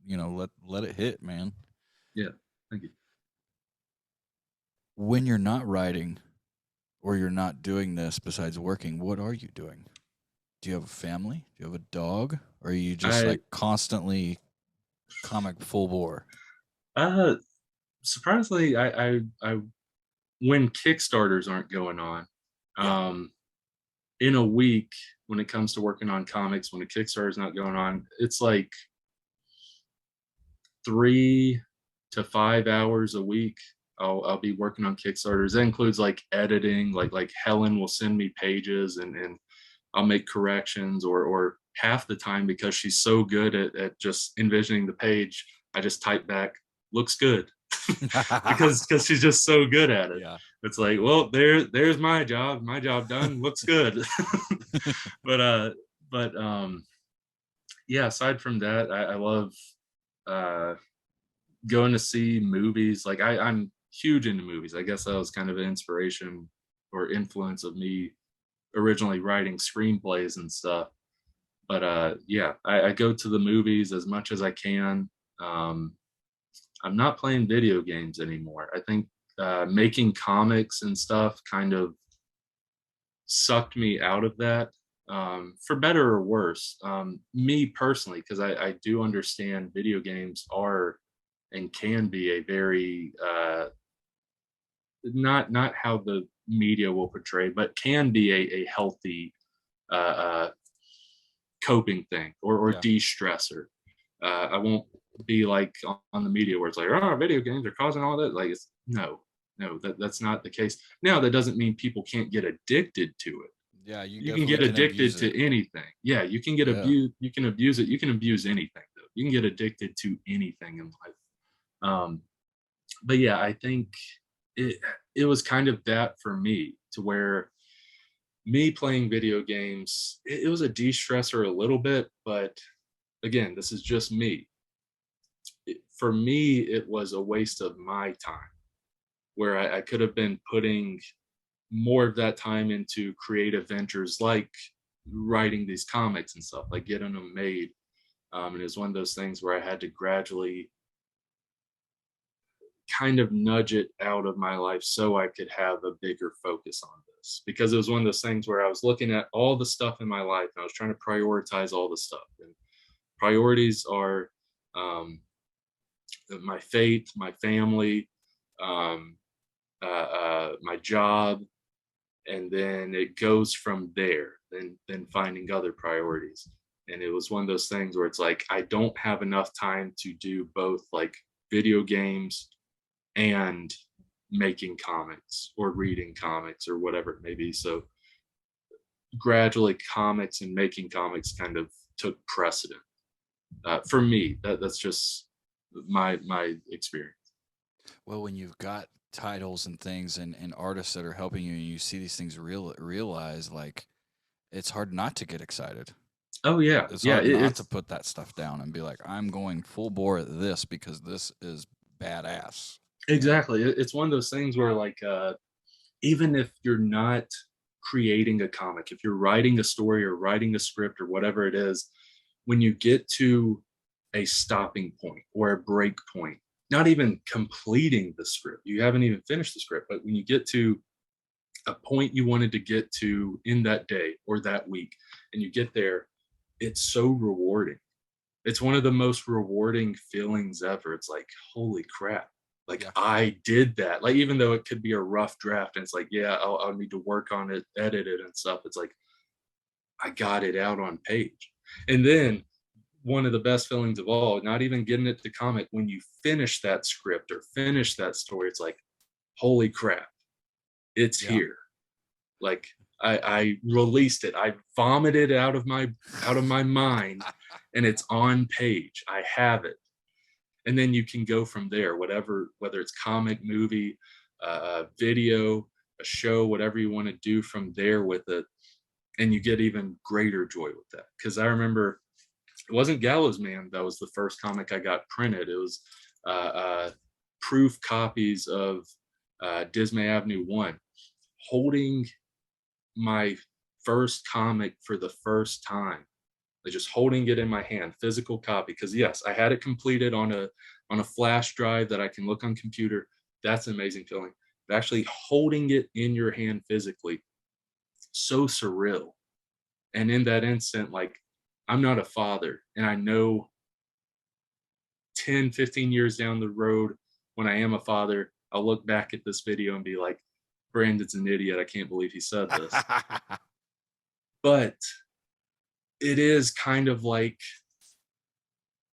let it hit, man. yeah. Thank you. When you're not writing or you're not doing this besides working, what are you doing? Do you have a family? Do you have a dog? Or are you just I like constantly comic full bore? uh surprisingly, I when Kickstarters aren't going on, Yeah. in a week, when it comes to working on comics, when a Kickstarter is not going on, it's like 3 to 5 hours a week. I'll be working on Kickstarters. That includes like editing, like Helen will send me pages and I'll make corrections, or half the time, because she's so good at just envisioning the page, I just type back, looks good. Because she's just so good at it. Yeah. It's like, well, there's my job done, looks good. but but yeah, aside from that, I love uh going to see movies. Like I'm huge into movies. I guess that was kind of an inspiration or influence of me originally writing screenplays and stuff. But yeah, I go to the movies as much as I can. um I'm not playing video games anymore. I think making comics and stuff kind of sucked me out of that, for better or worse. Me personally, because I do understand video games are and can be a very not how the media will portray, but can be a healthy uh, coping thing, or Yeah. de-stressor. I won't be like on the media where it's like, oh, video games are causing all that. Like, no, that's not the case. Now, that doesn't mean people can't get addicted to it. Yeah, you You can definitely get can addicted abuse it. to anything. Yeah, you can get Yeah. abused. You can abuse it. You can abuse anything, though. You can get addicted to anything in life. Um, but yeah, I think it it was kind of that for me, to where me playing video games, it was a de-stressor a little bit, but again, this is just me. For me, it was a waste of my time, where I could have been putting more of that time into creative ventures like writing these comics and stuff, like getting them made. And it was one of those things where I had to gradually kind of nudge it out of my life so I could have a bigger focus on this, because it was one of those things where I was looking at all the stuff in my life and I was trying to prioritize all the stuff. And priorities are my faith, my family, um, my job, and then it goes from there. Then finding other priorities, and it was one of those things where it's like I don't have enough time to do both, like video games and making comics or reading comics or whatever it may be. So gradually, comics and making comics kind of took precedent for me. That's just my experience. Well, when you've got titles and things and artists that are helping you and you see these things realize, like, it's hard not to get excited. Oh yeah, It's yeah. hard not to It's put that stuff down and be like, I'm going full bore at this because this is badass. You know? exactly. It's one of those things where, like, even if you're not creating a comic, if you're writing a story or writing a script or whatever it is, when you get to a stopping point or a break point, not even completing the script, you haven't even finished the script, but when you get to a point you wanted to get to in that day or that week, and you get there, it's so rewarding. It's one of the most rewarding feelings ever. It's like, holy crap. Like, Yeah. I did that. Like, even though it could be a rough draft and it's like, yeah, I'll need to work on it, edit it and stuff. It's like, I got it out on page. And then one of the best feelings of all, not even getting it to comic, when you finish that script or finish that story, it's like, holy crap, it's Yeah. here. Like, I released it. I vomited out of my mind, and it's on page. I have it, and then you can go from there. Whether it's comic, movie, video, a show, whatever you want to do from there with it, and you get even greater joy with that. Because I remember it wasn't Gallows Man that was the first comic I got printed. It was proof copies of Dismay Avenue 1, holding my first comic for the first time, like just holding it in my hand, physical copy. Because yes, I had it completed on a flash drive that I can look on computer. That's an amazing feeling. But actually holding it in your hand physically, so surreal. And in that instant, like, I'm not a father, and I know 10, 15 years down the road, when I am a father, I'll look back at this video and be like, Brandon's an idiot. I can't believe he said this. But it is kind of like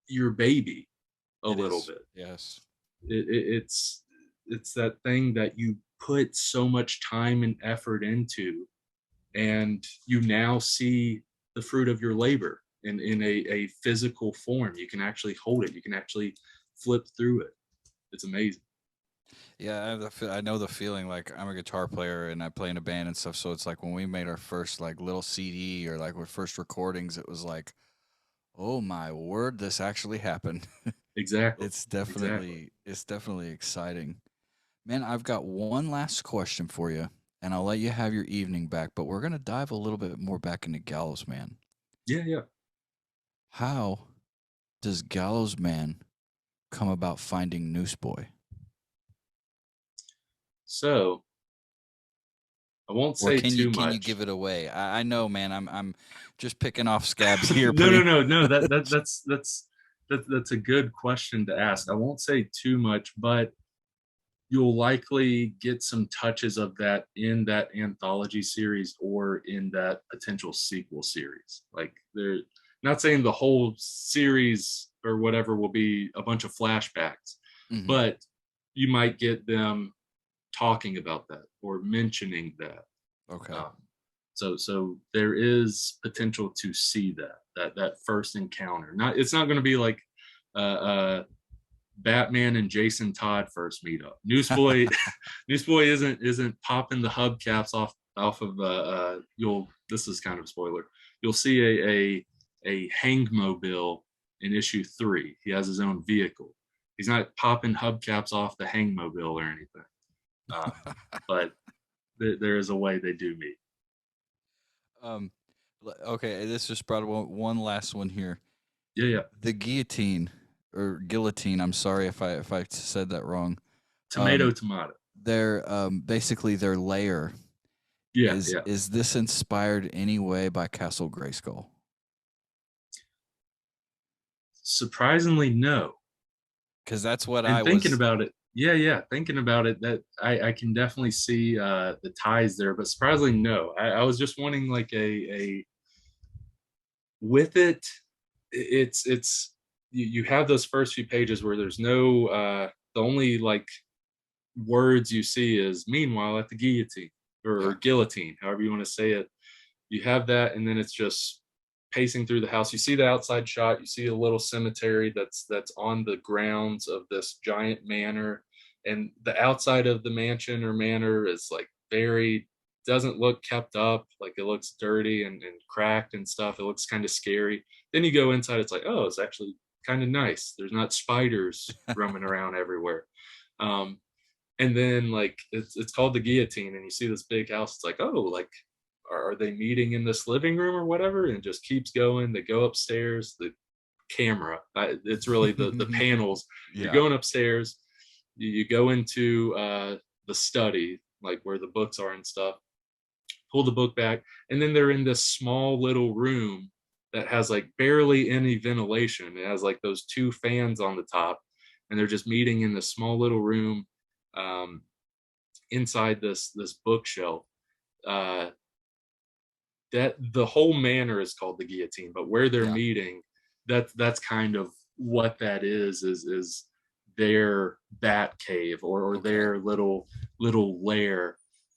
your baby a It little is. bit. Yes. It's that thing that you put so much time and effort into, and you now see the fruit of your labor in a physical form. You can actually hold it. You can actually flip through it. It's amazing. Yeah, I know the feeling. Like I'm a guitar player and I play in a band and stuff. So it's like when we made our first like little CD or like our first recordings, it was like, oh my word, this actually happened. Exactly. It's Exactly. definitely exciting. Man, I've got one last question for you, and I'll let you have your evening back. But we're gonna dive a little bit more back into Gallows Man. Yeah, yeah. How does Gallows Man come about finding Newsboy? So I won't Or say too can you much. give it away? I know, man. I'm just picking off scabs here. No, no, Pretty. no, no. That's a good question to ask. I won't say too much, but you'll likely get some touches of that in that anthology series or in that potential sequel series. Like they're not saying the whole series or whatever will be a bunch of flashbacks, Hmm. but you might get them talking about that or mentioning that. Okay. Um, so there is potential to see that first encounter. Not it's not going to be like uh, Batman and Jason Todd first meet up. Newsboy, Newsboy isn't popping the hubcaps off of you'll. This is kind of a spoiler. You'll see a hangmobile in issue 3. He has his own vehicle. He's not popping hubcaps off the hangmobile or anything. But there is a way they do meet. um. Okay. This just brought one last one here. Yeah, yeah. The guillotine or guillotine. I'm sorry if I said that wrong. Tomato, Um. tomato. Their basically their layer Yeah, yeah. is this inspired any way by Castle Grayskull? Surprisingly, no. Because that's what I And thinking was. about it, yeah, yeah, thinking about it, that I can definitely see the ties there, but surprisingly, no. I was just wanting like a with it. It's you have those first few pages where there's no the only like words you see is meanwhile at the guillotine or Yeah. guillotine, however you want to say it. You have that, and then it's just pacing through the house. You see the outside shot. You see a little cemetery that's on the grounds of this giant manor, and the outside of the mansion or manor is like very doesn't look kept up. Like it looks dirty and cracked and stuff. It looks kind of scary. Then you go inside. It's like, oh, it's actually kind of nice. There's not spiders roaming around everywhere. Um, and then like it's called the guillotine, and you see this big house. It's like, oh, like are they meeting in this living room or whatever? And it just keeps going. They go upstairs. The camera, it's really the panels. You're Yeah. going upstairs. You go into the study, like where the books are and stuff. Pull the book back, and then they're in this small little room that has like barely any ventilation. It has like those two fans on the top, and they're just meeting in this small little room um, inside this bookshelf. Uh, that the whole manor is called the guillotine, but where they're Yeah. meeting, that's kind of what that is their bat cave or Okay. their little lair.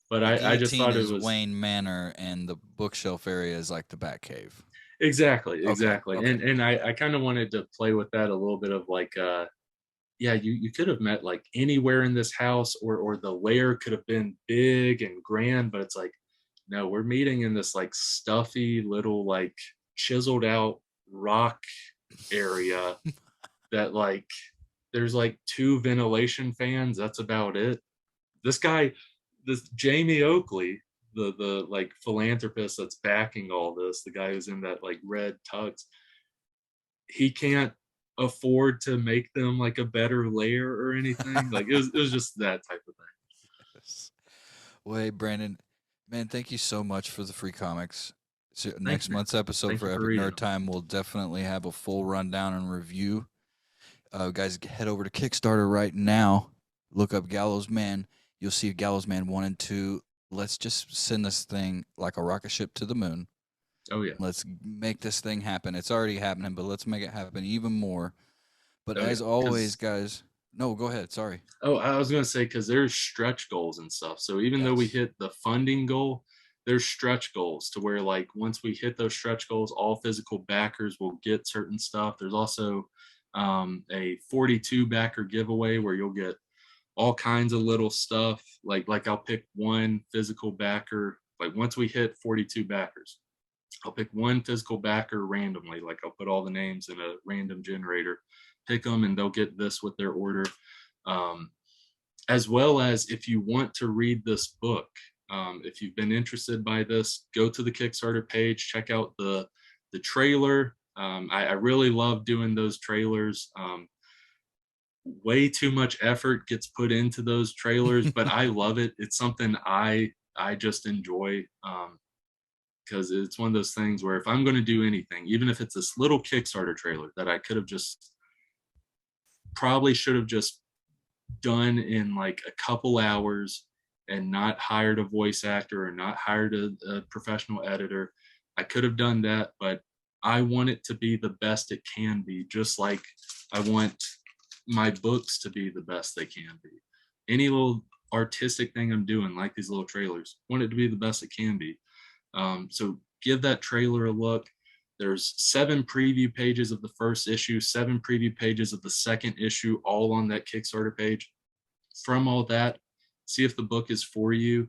But The I just guillotine thought it is was Wayne Manor, and the bookshelf area is like the Batcave. exactly, Okay. exactly. Okay. And I kind of wanted to play with that a little bit of like yeah, you could have met like anywhere in this house, or the lair could have been big and grand, but it's like, no, we're meeting in this like stuffy little like chiseled out rock area that like there's like two ventilation fans. That's about it. This guy, this Jamie Oakley, the like philanthropist that's backing all this, the guy who's in that like red tux, he can't afford to make them like a better layer or anything. Like it was just that type of thing. Yes. Well, hey, Brandon, man, thank you so much for the free comics. So Thanks, next man. month's episode Thank for you for Epic reading Nerd them. Time will definitely have a full rundown and review. Guys, head over to Kickstarter right now. Look up Gallows Man. You'll see Gallows Man 1 and 2. Let's just send this thing like a rocket ship to the moon. Oh yeah. Let's make this thing happen. It's already happening, but let's make it happen even more. But Oh yeah. as always, Because guys, no, go ahead. Sorry. oh, I was gonna say because there's stretch goals and stuff. So even though we Yes. hit the funding goal, there's stretch goals to where like once we hit those stretch goals, all physical backers will get certain stuff. There's also a 42 backer giveaway where you'll get all kinds of little stuff. Like I'll pick one physical backer. Like once we hit 42 backers, I'll pick one physical backer randomly. Like I'll put all the names in a random generator, pick them, and they'll get this with their order. As well as if you want to read this book, if you've been interested by this, go to the Kickstarter page, check out the trailer. I really love doing those trailers. Way too much effort gets put into those trailers, but I love it. It's something I just enjoy, because it's one of those things where if I'm going to do anything, even if it's this little Kickstarter trailer that I could have just probably should have just done in like a couple hours and not hired a voice actor or not hired a professional editor, I could have done that, but I want it to be the best it can be, just like I want my books to be the best they can be. Any little artistic thing I'm doing, like these little trailers, want it to be the best it can be. So give that trailer a look. There's 7 preview pages of the first issue, 7 preview pages of the second issue, all on that Kickstarter page. From all that, see if the book is for you.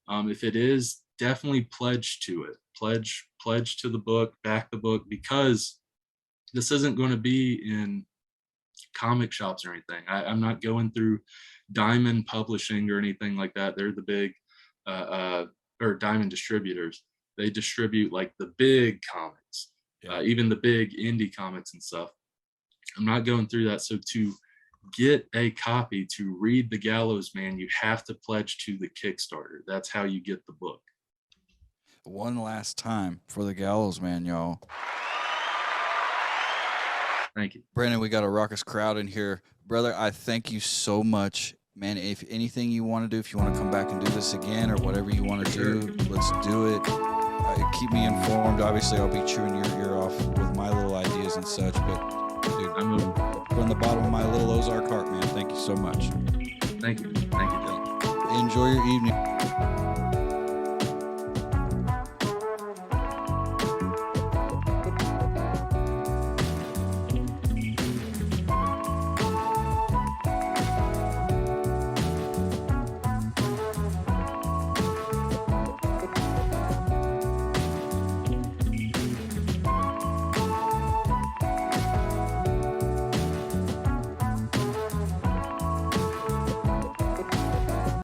If it is, definitely pledge to it. Pledge to the book, back the book, because this isn't going to be in comic shops or anything. I'm not going through Diamond Publishing or anything like that. They're the big or Diamond distributors. They distribute like the big comics, even the big indie comics and stuff. I'm not going through that. So to get a copy, to read The Gallows Man, you have to pledge to the Kickstarter. That's how you get the book. One last time for The Gallows Man, y'all. Thank you. Brandon, we got a raucous crowd in here. Brother, I thank you so much. Man, if anything you want to do, if you want to come back and do this again or whatever you want to do, let's do it. Keep me informed. Obviously, I'll be chewing your ear off with my little ideas and such. But, dude, from the bottom of my little Ozark heart, man, thank you so much. Thank you. Thank you, Dylan. Enjoy your evening.